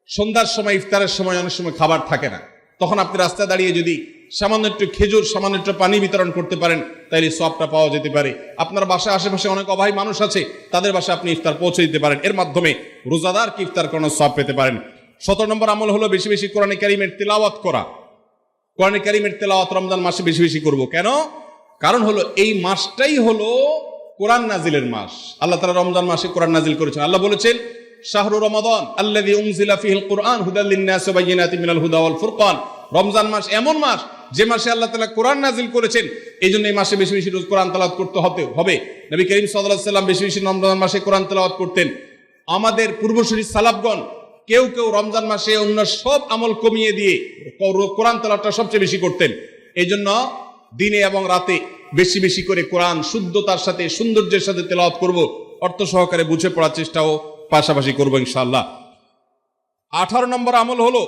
সন্ধ্যার সময়, ইফতারের সময় অনেক সময় খাবার থাকে না, তখন আপনি রাস্তায় দাঁড়িয়ে যদি সামান্য একটু খেজুর, সামান্য একটু পানি বিতরণ করতে পারেন, তাইলে সওয়াবটা পাওয়া যেতে পারে। আপনার বাসায় আশেপাশে অনেক অভাবী মানুষ আছে, তাদের বাসায় আপনি ইফতার পৌঁছে দিতে পারেন, এর মাধ্যমে রোজাদারকে ইফতার করানোর সওয়াব পেতে পারেন। 17 নম্বর আমল হলো বেশি বেশি কোরআনে কারীমের তিলাওয়াত করা। কোরআনে কারীমের তিলাওয়াত রমজান মাসে বেশি বেশি করব। কেন? কারণ হলো এই মাসটাই হলো কোরআন নাজিলের মাস। আল্লাহ তাআলা রমজান মাসে কোরআন নাজিল করেছেন। আল্লাহ বলেছেন, শাহরু রমাদান আল্লাযী উনজিলা ফীহিল কুরআন হুদাল লিন-নাস ওয়া বায়িনাতিন মিনাল হুদা ওয়াল ফুরকান। রমজান মাস এমন মাস যে মাসে আল্লাহ তাআলা কোরআন নাজিল করেছেন, এই জন্য এই মাসে বেশি বেশি রোজ কোরআন তেলাওয়াত করতে হবে। নবী করিম সাল্লাল্লাহু আলাইহি সাল্লাম বেশি বেশি রমজান মাসে কোরআন তেলাওয়াত করতেন। আমাদের পূর্বসূরি সালাফগণ কেউ কেউ রমজান মাসে অন্য সব আমল কমিয়ে দিয়ে কোরআন তেলাওয়াতটা সবচেয়ে বেশি করতেন। এই জন্য দিনে এবং রাতে বেশি বেশি করে কোরআন শুদ্ধতার সাথে, সৌন্দর্যের সাথে তেলাওয়াত করব, অর্থ সহকারে বুঝে পড়ার চেষ্টাও পাশাপাশি করবো ইনশাআল্লাহ। 18 নম্বর আমল হলো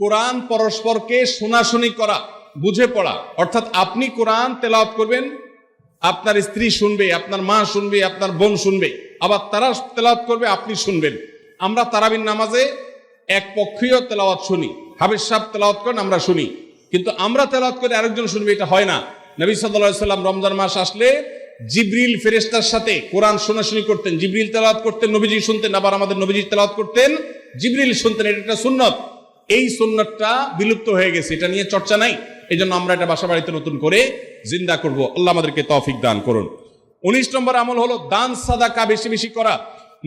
কোরআন পরস্পরকে শোনাশুনি করা, বুঝে পড়া। অর্থাৎ আপনি কোরআন তেলাওয়াত করবেন, আপনার স্ত্রী শুনবে, আপনার মা শুনবে, আপনার বোন শুনবে, আবার তারা তেলাওয়াত করবে, আপনি শুনবেন। আমরা তারাবির নামাজে এক পক্ষীয় তেলাওয়াত শুনি, হাফেজ সাহেব তেলাওয়াত করেন, আমরা শুনি, কিন্তু আমরা তেলাওয়াত করে আরেকজন শুনবে, এটা হয় না। নবী সাল্লাল্লাহু আলাইহি সাল্লাম রমজান মাস আসলে জিবরিল ফেরেশতার সাথে কোরআন শোনাশুনি করতেন। জিবরিল তেলাওয়াত করতেন, নবীজি শুনতেন, আবার আমাদের নবীজি তেলাওয়াত করতেন, জিবরিল শুনতেন। এটা একটা সুন্নত। এই সুন্নতটা বিলুপ্ত হয়ে গেছে, এটা নিয়ে চর্চা নাই। এই জন্য আমরা এটা বাসা বাড়িতে নতুন করে জিন্দা করব। আল্লাহ আমাদেরকে তৌফিক দান করুন। 19 নম্বর আমল হলো দান সাদাকা বেশি বেশি করা।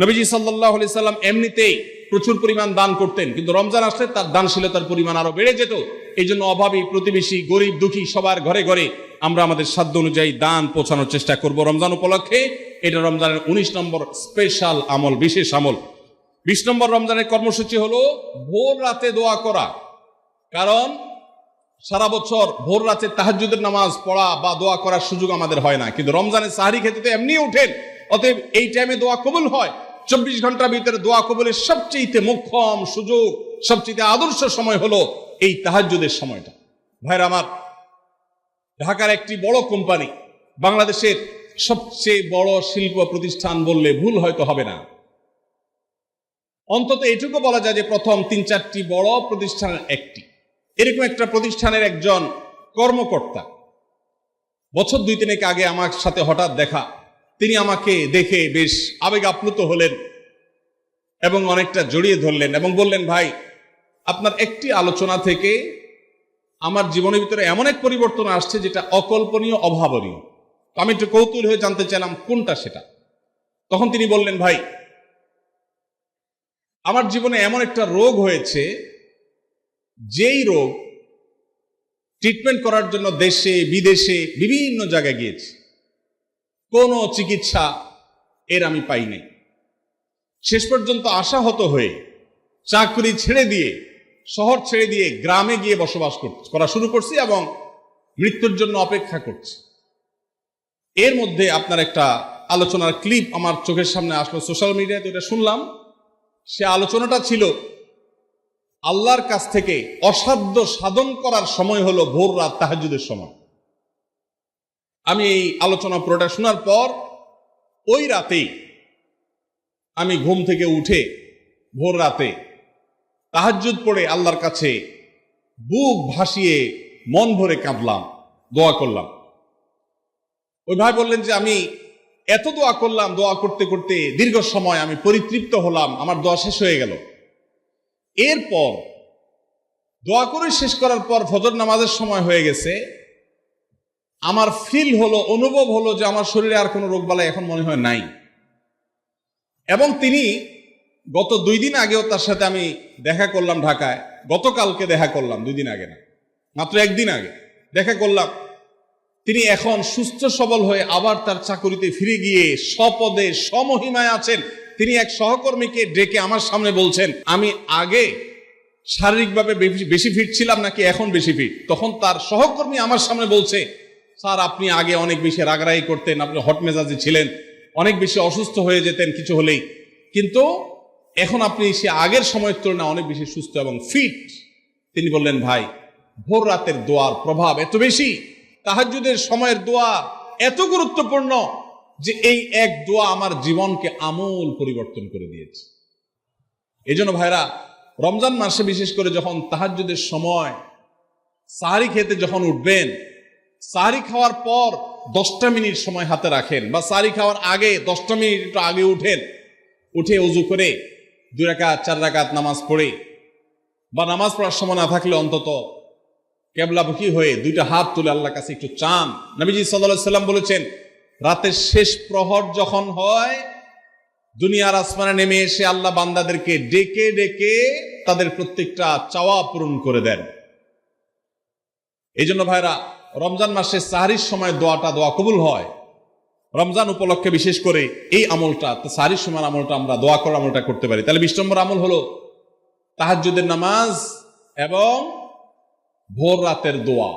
নবীজি সাল্লাল্লাহু আলাইহি সাল্লাম এমনিতেই প্রচুর পরিমাণ দান করতেন, কিন্তু রমজান আসলে তার দানশীলতার পরিমাণ আরো বেড়ে যেত। এই জন্য অভাবী, প্রতিবেশী, গরিব দুঃখী সবার ঘরে ঘরে আমরা আমাদের সাধ্য অনুযায়ী দান পৌঁছানোর চেষ্টা করব রমজান উপলক্ষে। এটা রমজানের 19 নম্বর স্পেশাল আমল, বিশেষ আমল। 20 নম্বর রমজানের কর্মসূচি হলো ভোর রাতে দোয়া করা। কারণ সারা বছর ভোর রাতে তাহাজ্জুদের নামাজ পড়া বা দোয়া করার সুযোগ আমাদের হয় না, কিন্তু রমজানের সাহরি খেতে তো এমনি উঠেন, অতএব এই টাইমে দোয়া কবুল হয়। 24 ঘন্টার ভিতরে দোয়া কবুলের সবচেয়ে মোক্ষম সুযোগ, সবচেয়ে আদর্শ সময় হলো এই তাহাজ্জুদের সময়টা। ভাইরা আমার, ঢাকার একটি বড় কোম্পানি, বাংলাদেশের সবচেয়ে বড় শিল্প প্রতিষ্ঠান বললে ভুল হয়তো হবে না, অন্তত এটুকু বলা যায় যে প্রথম 3-4টি বড় প্রতিষ্ঠানের একটি। এরকম একটা প্রতিষ্ঠানের একজন কর্মকর্তা বছর 2-3 আগে আমার সাথে হঠাৎ দেখা। তিনি আমাকে দেখে বেশ আবেগ আপ্লুত হলেন এবং অনেকটা জড়িয়ে ধরলেন এবং বললেন, ভাই, আপনার একটি আলোচনা থেকে আমার জীবনের ভিতরে এমন এক পরিবর্তন আসছে যেটা অকল্পনীয়, অভাবনীয়। আমি একটু কৌতূহল হয়ে জানতে চাইলাম কোনটা সেটা। তখন তিনি বললেন, ভাই, আমার জীবনে এমন একটা রোগ হয়েছে, যেই রোগ ট্রিটমেন্ট করার জন্য দেশে বিদেশে বিভিন্ন জায়গায় গিয়েছি, কোনো চিকিৎসা এর আমি পাই নাই। শেষ পর্যন্ত আশাহত হয়ে চাকরি ছেড়ে দিয়ে, শহর ছেড়ে দিয়ে গ্রামে গিয়ে বসবাস করা শুরু করছি এবং মৃত্যুর জন্য অপেক্ষা করছি। এর মধ্যে আপনার একটা আলোচনার ক্লিপ আমার চোখের সামনে আসলো সোশ্যাল মিডিয়াতে, এটা শুনলাম। সে আলোচনাটা ছিল আল্লাহর কাছ থেকে অসাধ্য সাধন করার সময় হলো ভোর রাত তাহাজ্জুদের সময়। আমি এই আলোচনা পুরোটা শোনার পর ওই রাতেই আমি ঘুম থেকে উঠে ভোর রাতে তাহাজ্জুদ পড়ে আল্লাহর কাছে বুক ভাসিয়ে মন ভরে কাঁদলাম, দোয়া করলাম। ওই ভাই বললেন যে আমি এত দোয়া করলাম, দোয়া করতে করতে দীর্ঘ সময় আমি পরিতৃপ্ত হলাম, আমার দোয়া শেষ হয়ে গেল। এরপর দোয়া করে শেষ করার পর ফজর নামাজের সময় হয়ে গেছে, আমার ফিল হলো, অনুভব হলো যে আমার শরীরে আর কোনো রোগবালাই এখন মনে হয় নাই। এবং তিনি গত 2 দিন আগেও তার সাথে আমি দেখা করলাম ঢাকায়, গতকালকে দেখা করলাম, 2 দিন আগে না, মাত্র 1 দিন আগে দেখা করলাম। তিনি এখন সুস্থ সবল হয়ে আবার তার চাকরিতে ফিরে গিয়ে স্বপদে সমহিমায় আছেন। তিনি এক সহকর্মীকে ডেকে আমার সামনে বলছেন, আমি আগে শারীরিকভাবে বেশি ফিট ছিলাম নাকি এখন বেশি ফিট। তখন তার সহকর্মী আমার সামনে বলছে, স্যার, আপনি আগে অনেক বেশি রাগারাগি করতেন, আপনি হট মেজাজে ছিলেন, অনেক বেশি অসুস্থ হয়ে যেতেন কিছু হলেই, কিন্তু এখন আপনি সে আগের সময়ের তুলনায় অনেক বেশি সুস্থ এবং ফিট। তিনি বললেন, ভাই, ভোর রাতের দোয়ার প্রভাব এত বেশি, তাহাজ্জুদের সময়ের দোয়া এত গুরুত্বপূর্ণ যে এই এক দোয়া আমার জীবনকে আমূল পরিবর্তন করে দিয়েছে। এই জন্য ভাইরা, রমজান মাসে বিশেষ করে যখন তাহাজ্জুদের সময় সাহরি খেতে যখন উঠবেন, সাহরি খাওয়ার পর 10টা মিনিট সময় হাতে রাখেন, বা সাহরি খাওয়ার আগে 10টা মিনিট একটু আগে উঠে ওযু করে 2 রাকাত 4 রাকাত নামাজ পড়ে, বা নামাজ পড়ার সময় না থাকলে অন্তত কেবলামুখী হয়ে 2টা হাত তুলে আল্লাহর কাছে একটু চান। নবীজি সাল্লাল্লাহু আলাইহি সাল্লাম বলেছেন, রাতের শেষ প্রহর যখন হয়, দুনিয়ার আসমানে নেমে এসে আল্লাহ বান্দাদেরকে ডেকে ডেকে তাদের প্রত্যেকটা চাওয়া পূরণ করে দেন। এই জন্য ভাইরা, রমজান মাসে সাহরির সময় দোয়া কবুল হয়। রমজান উপলক্ষে বিশেষ করে এই আমলটা, সাহরির সময় আমলটা, আমরা দোয়া করার আমলটা করতে পারি। তাহলে 20 নম্বর আমল হলো তাহাজ্জুদের নামাজ এবং ভোর রাতের দোয়া।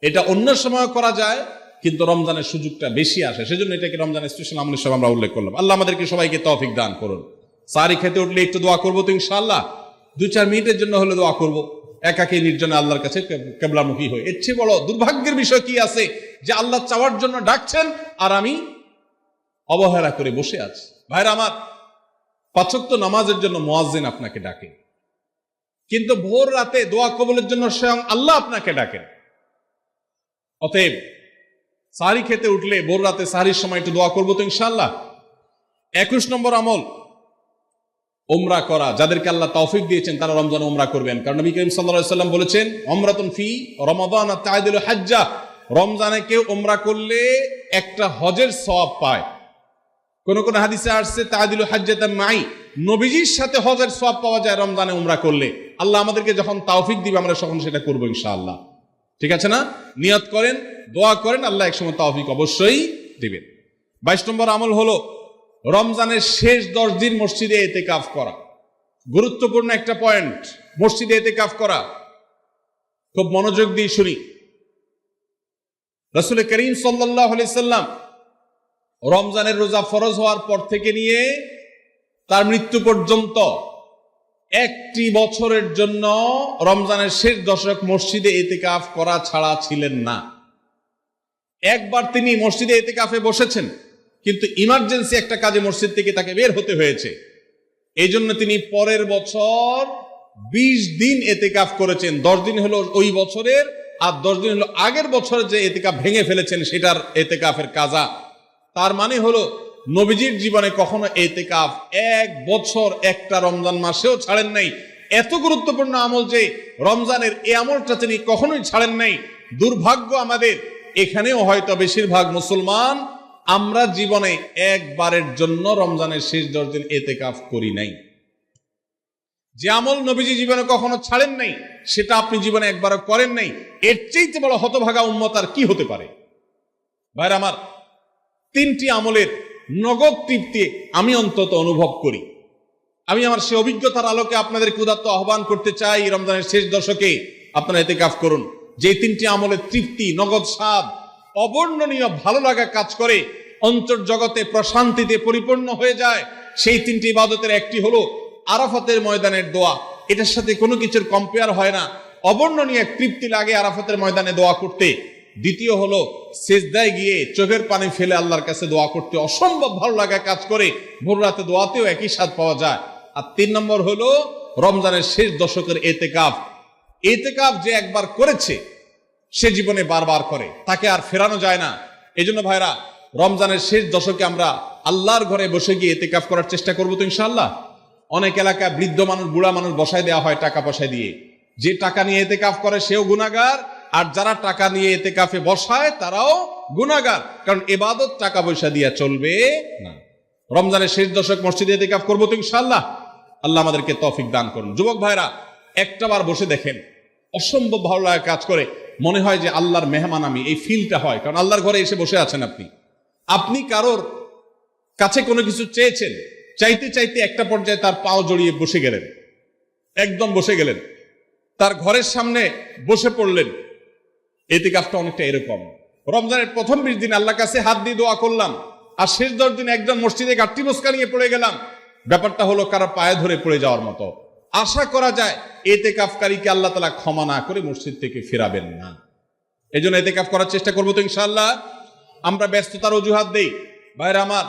এটা অন্য সময় করা যায়, কিন্তু রমজানের সুযোগটা বেশি আসে, সেজন্য এটাকে রমজানের স্পেশাল আমল হিসেবে আমরা উল্লেখ করলাম। আল্লাহ আমাদেরকে সবাইকে তৌফিক দান করুন। সাহরি খেতে উঠলে একটু দোয়া করবো তো ইনশাআল্লাহ, 2-4 মিনিটের জন্য হলে দোয়া করবো, একাকী নির্জনে আল্লাহর কাছে কেবলামুখী হয়ে। এর চেয়ে বড় দুর্ভাগ্যের বিষয় কি আছে যে আল্লাহ চাওয়ার জন্য ডাকছেন আর আমি অবহেলা করে বসে আছি। ভাইরা আমার, 5 ওয়াক্ত নামাজের জন্য মুয়াজ্জিন আপনাকে ডাকে, কিন্তু ভোর রাতে দোয়া কবুলের জন্য স্বয়ং আল্লাহ আপনাকে ডাকেন। অতএব সাহরি খেতে উঠলে ভোর রাতে সাহরির সময় একটু দোয়া করবো তো ইনশাআল্লাহ। 21 নম্বর আমল, উমরা করা। যাদেরকে আল্লাহ তৌফিক দিয়েছেন তারা রমজানে উমরা করবেন, কারণ নবী করিম সাল্লাল্লাহু আলাইহি ওয়াসাল্লাম বলেছেন, উমরাতুন ফি রমাদান তা'দিলু হাজ্জা। রমজানে কেউ উমরা করলে একটা হজের সওয়াব পায়। কোন কোন হাদিসে আসছে তা'দিলু হাজ্জাতান মাই, নবীজির সাথে হজের সওয়াব পাওয়া যায় রমজানে উমরা করলে। আল্লাহ আমাদেরকে যখন তৌফিক দিবে আমরা তখন সেটা করবো ইনশাআল্লাহ। ঠিক আছে না? নিয়ত করেন, দোয়া করেন, আল্লাহ একসময় তৌফিক অবশ্যই দিবেন। 22 নম্বর আমল হলো রমজানের শেষ 10 দিন মসজিদে ইতিকাফ করা। গুরুত্বপূর্ণ একটা পয়েন্ট, মসজিদে ইতিকাফ করা। খুব মনোযোগ দিয়ে শুনি। রাসূল করিম সাল্লাল্লাহু আলাইহি সাল্লাম রমজানের রোজা ফরজ হওয়ার পর থেকে নিয়ে তার মৃত্যু পর্যন্ত একটি বছরের জন্য রমজানের শেষ দশক মসজিদে ইতিকাফ করা ছাড়া ছিলেন না। একবার তিনি মসজিদে ইতিকাফে বসেছেন, কিন্তু ইমার্জেন্সি একটা কাজে মসজিদ থেকে তাকে বের হতে হয়েছে। এই জন্য তিনি পরের বছর 20 দিন ইতিকাফ করেছেন। 10 দিন হলো ওই বছরের, আর 10 দিন হলো আগের বছর যে ইতিকাফ ভেঙে ফেলেছেন সেটার ইতিকাফের কাজা। তার মানে হলো নবীজির জীবনে কখনো ইতিকাফ 1 বছর একটা রমজান মাসেও ছাড়েন নাই। এত গুরুত্বপূর্ণ আমল যে রমজানের এই আমলটা তিনি কখনোই ছাড়েন নাই। দুর্ভাগ্য আমাদের, এখানেও হয়তো বেশিরভাগ মুসলমান আমরা জীবনে একবারের জন্য রমজানের শেষ 10 দিন ইতিকাফ করি নাই। যে আমল নবীজি জীবনে কখনো ছাড়েন নাই সেটা আপনি জীবনে একবারও করেন নাই, এর চাইতে বড় হতভাগা উম্মত আর কি হতে পারে? ভাইরা আমার, 3টি আমলের নগদ তৃপ্তি আমি অন্তত অনুভব করি। আমি আমার সে অভিজ্ঞতার আলোকে আপনাদের উদাত্ত আহ্বান করতে চাই, রমজানের শেষ দশকে আপনারা ইতিকাফ করুন। যে 3টি আমলের তৃপ্তি, নগদ স্বাদ, অবর্ণনীয় ভালো লাগা কাজ করে, অন্তর্জগতে প্রশান্তিতে পরিপূর্ণ হয়ে যায়। সেই 3টি ইবাদতের একটি হলো আরাফাতের ময়দানের দোয়া। এটার সাথে কোনো কিছুর কম্পেয়ার হয় না। অবর্ণনীয় তৃপ্তি লাগে আরাফাতের ময়দানে দোয়া করতে। দ্বিতীয় হলো সিজদায় গিয়ে চোখের পানি ফেলে আল্লাহর কাছে দোয়া করতে অসম্ভব ভালো লাগা কাজ করে। ভোর রাতে দোয়াতেও একই স্বাদ পাওয়া যায়। আর 3 নম্বর হলো রমজানের শেষ দশকের ইতিকাফ। ইতিকাফ যে একবার করেছে সে জীবনে বারবার করে, তাকে আর ফেরানো যায় না। এজন্য ভাইরা, রমজানের শেষ দশকে আমরা আল্লাহর ঘরে বসে গিয়ে ইতিকাফ করার চেষ্টা করবো তো ইনশাআল্লাহ। অনেক এলাকায় বৃদ্ধ মানুষ, বুড়া মানুষ বসায় দেওয়া হয় টাকা পয়সা দিয়ে। যে টাকা নিয়ে ইতিকাফ করে সেও গুনাহগার, আর যারা টাকা নিয়ে ইতিকাফে বসায় তারাও গুনাহগার। কারণ ইবাদত টাকা পয়সা দিয়ে চলবে না। রমজানের শেষ দশক মসজিদে ইতিকাফ করবো তো ইনশাআল্লাহ। আল্লাহ আমাদেরকে তৌফিক দান করুন। যুবক ভাইরা, একটাবার বসে দেখেন, অসম্ভব ভালো লাগা কাজ করে। মনে হয় যে আল্লাহর মেহমান আমি, এই ফিলটা হয়। কারণ আল্লাহর ঘরে এসে বসে আছেন আপনি কারোর কাছে কোনো কিছু চেয়েছেন, চাইতে চাইতে একটা পর্যায়ে তার পাও জড়িয়ে বসে গেলেন, একদম বসে গেলেন, তার ঘরের সামনে বসে পড়লেন। ইতিকাফটা অনেকটা এরকম। রমজানের প্রথম 20 দিন আল্লাহর কাছে হাত দিয়ে দোয়া করলাম, আর শেষ 10 দিন একজন মসজিদে গাঁটটি মস্কা নিয়ে পড়ে গেলাম। ব্যাপারটা হলো কারো পায়ে ধরে পড়ে যাওয়ার মতো। আশা করা যায় ইতিকাফকারীকে আল্লাহ তাআলা ক্ষমা না করে মসজিদ থেকে ফেরাবেন না। এজন্য ইতিকাফ করার চেষ্টা করবো তো ইনশাআল্লাহ। আমরা ব্যস্ততার অজুহাত দেই। ভাইরা আমার,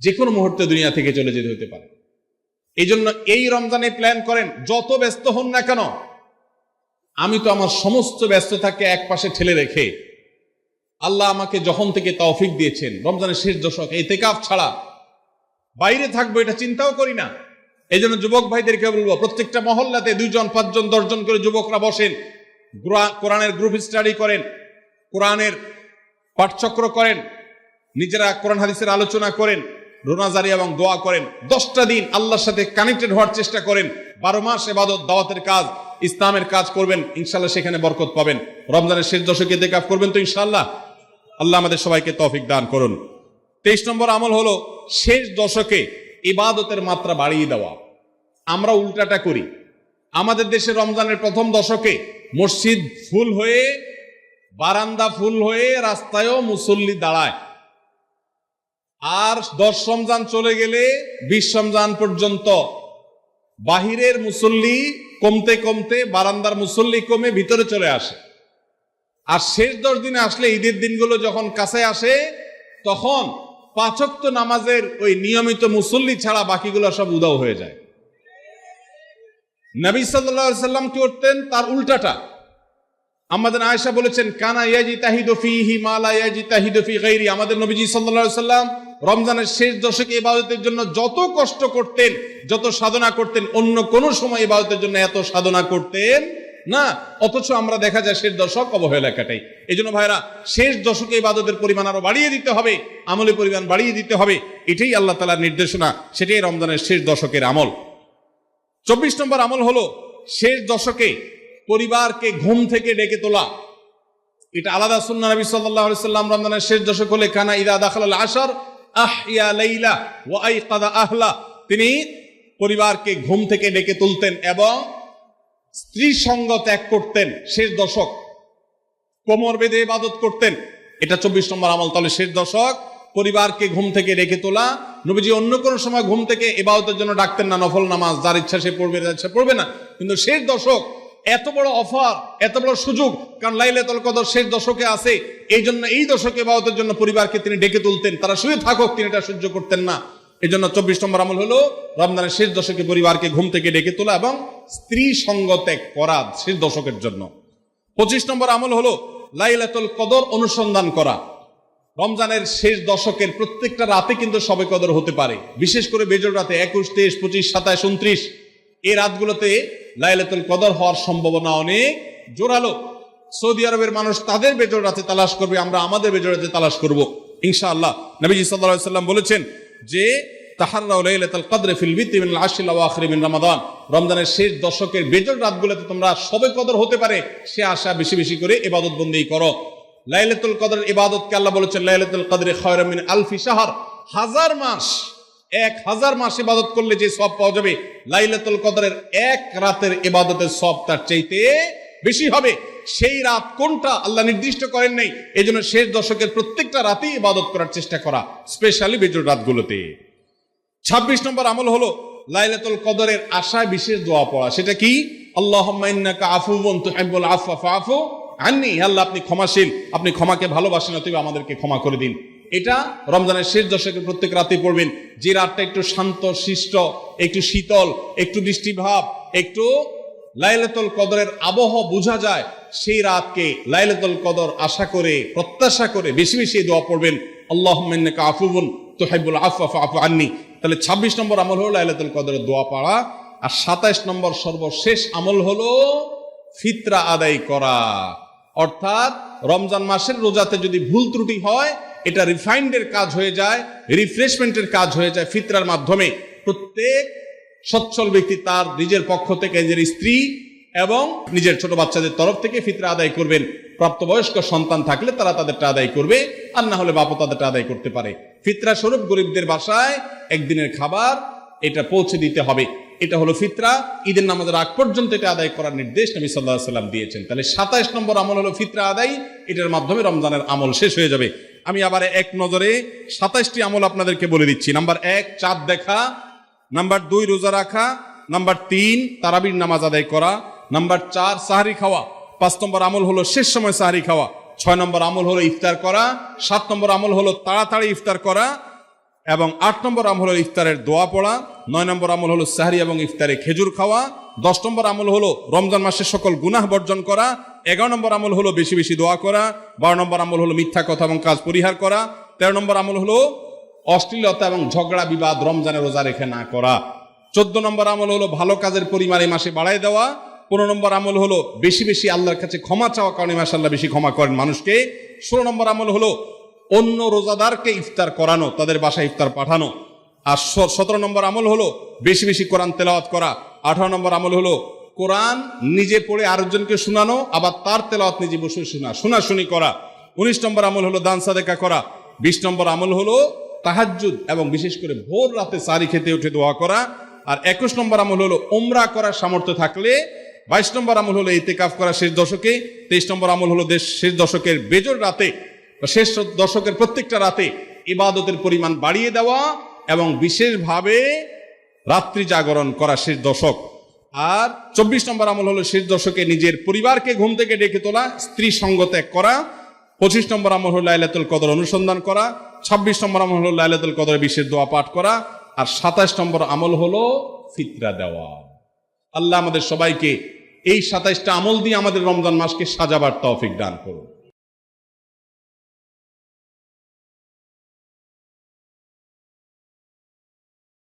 যে কোনো মুহূর্তে দুনিয়া থেকে চলে যেতে হতে পারে। এই জন্য এই রমজানে প্ল্যান করেন, যত ব্যস্ত হন না কেন। আমি তো আমার সমস্ত ব্যস্ততাকে এক পাশে ঠেলে রেখে, আল্লাহ আমাকে যখন থেকে তৌফিক দিয়েছেন রমজানের শেষ দশক ইতিকাফ ছাড়া বাইরে থাকবো এটা চিন্তাও করি না। এই জন্য যুবক ভাইদেরকে বলবো, প্রত্যেকটা মহল্লাতে 2 জন 5 জন 10 জন করে যুবকরা বসেন, কোরআনের গ্রুপ স্টাডি করেন, কোরআনের পাঠচক্র করেন, নিজেরা কোরআন হাদিসের আলোচনা করেন, রোনাজারি এবং দোয়া করেন। 10টা দিন আল্লাহর সাথে কানেক্টেড হওয়ার চেষ্টা করেন। 12 মাস ইবাদত, দাওয়াতের কাজ, ইসলামের কাজ করবেন, ইনশাআল্লাহ সেখানে বরকত পাবেন। রমজানের শেষ দশকে ইতিকাফ করবেন তো ইনশাআল্লাহ। আল্লাহ আমাদের সবাইকে তৌফিক দান করুন। 23 নম্বর আমল হলো শেষ দশকে ইবাদতের মাত্রা বাড়িয়ে দেওয়া। আমরা উল্টাটা করি। আমাদের দেশে রমজানের প্রথম দশকে মসজিদ ফুল হয়ে, বারান্দা ফুল হয়ে, রাস্তায়ও মুসল্লি দাঁড়ায়। আর 10 রমজান চলে গেলে 20 রমজান পর্যন্ত বাহিরের মুসল্লি কমতে কমতে বারান্দার মুসল্লি কমে ভিতরে চলে আসে। আর শেষ 10 দিনে আসলে, ঈদের দিনগুলো যখন কাছে আসে, তখন 5 ওয়াক্ত নামাজের ওই নিয়মিত মুসল্লি ছাড়া বাকিগুলো সব উধাও হয়ে যায়। নবী সাল্লাল্লাহু আলাইহি সাল্লাম কি করতেন? তার উল্টাটা। আমাদের আয়েশা বলেছেন, কানা ইয়াজিতাহিদু ফীহি মা লা ইয়াজিতাহিদু ফী গায়রি। আমাদের নবীজি সাল্লাল্লাহু আলাইহি সাল্লাম রমজানের শেষ দশকে ইবাদতের জন্য যত কষ্ট করতেন, যত সাধনা করতেন, অন্য কোন সময় ইবাদতের জন্য এত সাধনা করতেন না, অথচ আমরা দেখা যায় শেষ দশক অবহেলা কাটাই। এই জন্য ভাইরা, শেষ দশকে ইবাদতের পরিমাণ আরো বাড়িয়ে দিতে হবে, আমলের পরিমাণ বাড়িয়ে দিতে হবে। এটাই আল্লাহ তাআলার নির্দেশনা, সেটাই রমজানের শেষ দশকের আমল। 24 নম্বর আমল হলো শেষ দশকে পরিবারকে ঘুম থেকে ডেকে তোলা। এটা আলাদা সুন্নাহ। নবী সাল্লাল্লাহু আলাইহি সাল্লাম রমজানের শেষ দশক হলে কানা ইদা দাখালাল আশর আহইয়া লাইলা ওয়া আইকাদা আহলা, তিনি পরিবারকে ঘুম থেকে ডেকে তুলতেন এবং স্ত্রী সঙ্গ ত্যাগ করতেন। শেষ দশক কোমর বেঁধে ইবাদত করতেন। এটা 24 নম্বর আমল। তাহলে শেষ দশক পরিবারকে ঘুম থেকে ডেকে তোলা। নবীজি অন্য কোনো সময় ঘুম থেকে ইবাদতের জন্য ডাকতেন না, নফল নামাজ যার ইচ্ছা সে পড়বে, যার ইচ্ছা পড়বে না। কিন্তু শেষ দশক এত বড় অফার, এত বড় সুযোগ, কারণ লাইলাতুল কদর শেষ দশকে আছে, এই জন্য এই দশকে ইবাদতের জন্য পরিবারকে তিনি ডেকে তুলতেন। তারা শুয়ে থাকুক, তিনি এটা সহ্য করতেন না। এই জন্য 24 নম্বর আমল হলো রমজানের শেষ দশকে পরিবারকে ঘুম থেকে ডেকে তোলা এবং স্ত্রী সঙ্গ ত্যাগ করা শেষ দশকের জন্য। 25 নম্বর আমল হলো লাইলাতুল কদর অনুসন্ধান করা। রমজানের শেষ দশকের প্রত্যেকটা রাতে কিন্তু শবে কদর হতে পারে, বিশেষ করে বেজোড় রাতে 21, 23, 25, 27, 29 এই রাতগুলোতে লাইলাতুল কদর হওয়ার সম্ভাবনা অনেক জোরালো। সৌদি আরবের মানুষ তাদের বেজোড় রাতে তালাশ করবে, আমরা আমাদের বেজোড় রাতে তালাশ করব ইনশাআল্লাহ। নবীজি সাল্লাল্লাহু আলাইহি সাল্লাম বলেছেন যে তাহাররাউ লাইলাতুল কদর ফিল বিতি মিনাল আশরিল আওয়াখির মিন রমাদান, রমজানের শেষ দশকের বেজোড় রাতগুলোতে তোমরা শবে কদর হতে পারে সে আশা বেশি বেশি করে ইবাদত বন্দেগী করো। লাইলাতুল কদরের ইবাদতকে আল্লাহ বলেছেন লাইলাতুল কদরে খায়রুম মিন আলফি শাহর, 1000 মাস, 1000 মাস ইবাদত করলে যে সওয়াব পাওয়া যাবে, লাইলাতুল কদরের এক রাতের ইবাদতের সওয়াব তার চাইতে বেশি হবে। সেই রাত কোনটা আল্লাহ নির্দিষ্ট করেন নাই, এজন্য শেষ দশকের প্রত্যেকটা রাতেই ইবাদত করার চেষ্টা করা, স্পেশালি বেজোড় রাতগুলোতে। 26 নম্বর আমল হলো লাইলাতুল কদরের আশায় বিশেষ দোয়া পড়া। সেটা কি? আল্লাহুম্মা ইন্নাকা আফুউন তুহিব্বুল আফওয়া ফাআফু আন্নি, আল্লাহ আপনি ক্ষমাশীল, আপনি ক্ষমাকে ভালোবাসেন, অতএব আমাদেরকে ক্ষমা করে দিন। এটা রমজানের শেষ দশকের প্রত্যেক রাতে পড়বেন। যে রাতটা একটু শান্ত শিষ্ট, একটু শীতল, একটু বৃষ্টিভাব, একটু লাইলাতুল কদরের আবহ বোঝা যায়, সেই রাতকে লাইলাতুল কদর আশা করে প্রত্যাশা করে বেশি বেশি দোয়া পড়বেন, আল্লাহুম্মা ইন্নাকা আফুউন তুহিব্বুল আফওয়া ফাআফু আন্নি। তাহলে 26 নম্বর আমল হলো লাইলাতুল কদরের দোয়া পড়া। আর 27 নম্বর সর্বশেষ আমল হলো ফিতরা আদায় করা। অর্থাৎ রমজান মাসের রোজাতে যদি ভুল ত্রুটি হয়, এটা রিফাইন্ডের কাজ হয়ে যায়, রিফ্রেশমেন্টের কাজ হয়ে যায় ফিতরার মাধ্যমে। প্রত্যেক সচ্ছল ব্যক্তি তার নিজের পক্ষ থেকে, নিজের স্ত্রী এবং নিজের ছোট বাচ্চাদের তরফ থেকে ফিতরা আদায় করবেন। প্রাপ্তবয়স্ক সন্তান থাকলে তারা তাদেরটা আদায় করবে, আর না হলে বাপও তাদেরটা আদায় করতে পারে। ফিতরা স্বরূপ গরিবদের বাসায় একদিনের খাবার এটা পৌঁছে দিতে হবে। এটা হলো ফিতরা। ঈদের নামাজের আগ পর্যন্ত এটা আদায় করার নির্দেশ নবী সাল্লাল্লাহু আলাইহি সাল্লাম দিয়েছেন। তাহলে 27 নম্বর আমল হলো ফিতরা আদায়। এটার মাধ্যমে রমজানের আমল শেষ হয়ে যাবে। আমি আবার এক নজরে 27টি আমল আপনাদেরকে বলে দিচ্ছি। নাম্বার 1 চাঁদ দেখা, নাম্বার 2 রোজা রাখা, নাম্বার 3 তারাবির নামাজ আদায় করা, নাম্বার 4 সাহরি খাওয়া, 5 নম্বর আমল হলো শেষ সময় সাহরি খাওয়া, 6 নম্বর আমল হলো ইফতার করা, 7 নম্বর আমল হলো তাড়াতাড়ি ইফতার করা, এবং 8 নম্বর আমল হলো ইফতারের দোয়া পড়া, 9 নম্বর আমল হলো সাহরি এবং ইফতারে খেজুর খাওয়া, 10 নম্বর আমল হলো রমজান মাসের সকল গুনাহ বর্জন করা, 11 নম্বর আমল হলো বেশি বেশি দোয়া করা, 12 নম্বর আমল হলো মিথ্যা কথা এবং কাজ পরিহার করা, 13 নম্বর আমল হলো অশ্লীলতা এবং ঝগড়া বিবাদ রমজানে রোজা রেখে না করা, 14 নম্বর আমল হলো ভালো কাজের পরিমাণ এই মাসে বাড়ায় দেওয়া, 15 নম্বর আমল হলো বেশি বেশি আল্লাহর কাছে ক্ষমা চাওয়া, কারণ এই মাসে আল্লাহ বেশি ক্ষমা করেন মানুষকে, 16 নম্বর আমল হলো অন্য রোজাদারকে ইফতার করানো, তাদের বাসায় ইফতার পাঠানো, আর 17 নম্বর আমল হলো বেশি বেশি কোরআন তেলাওয়াত করা, 18 নম্বর আমল হলো কোরআন নিজে পড়ে আরেকজনকে শোনানো, আবার তার তেলাওয়াত নিজে বসে শোনাশুনি করা, 19 নম্বর আমল হলো দান সাদেকা করা, 20 নম্বর আমল হলো তাহাজ্জুদ এবং বিশেষ করে ভোর রাতে সারি খেতে উঠে দোয়া করা, আর 21 নম্বর আমল হলো উমরা করার সামর্থ্য থাকলে, 22 নম্বর আমল হলো ইতিকাফ করা শেষ দশকে, 23 নম্বর আমল হলো শেষ দশকের বেজোড় রাতে, শেষ দশকের প্রত্যেকটা রাতে ইবাদতের পরিমাণ বাড়িয়ে দেওয়া এবং বিশেষভাবে রাত্রি জাগরণ করা শেষ দশক। আর 24 নম্বর আমল হলো শেষ দশকে নিজের পরিবারকে ঘুম থেকে ডেকে তোলা, স্ত্রী সঙ্গ ত্যাগ করা, 25 নম্বর আমল হলো লাইলাতুল কদর অনুসন্ধান করা, 26 নম্বর আমল হলো লাইলাতুল কদরের বিশেষ দোয়া পাঠ করা, আর 27 নম্বর আমল হলো ফিতরা দেওয়া। আল্লাহ আমাদের সবাইকে এই 27টা আমল দিয়ে আমাদের রমজান মাসকে সাজাবার তৌফিক দান করুন।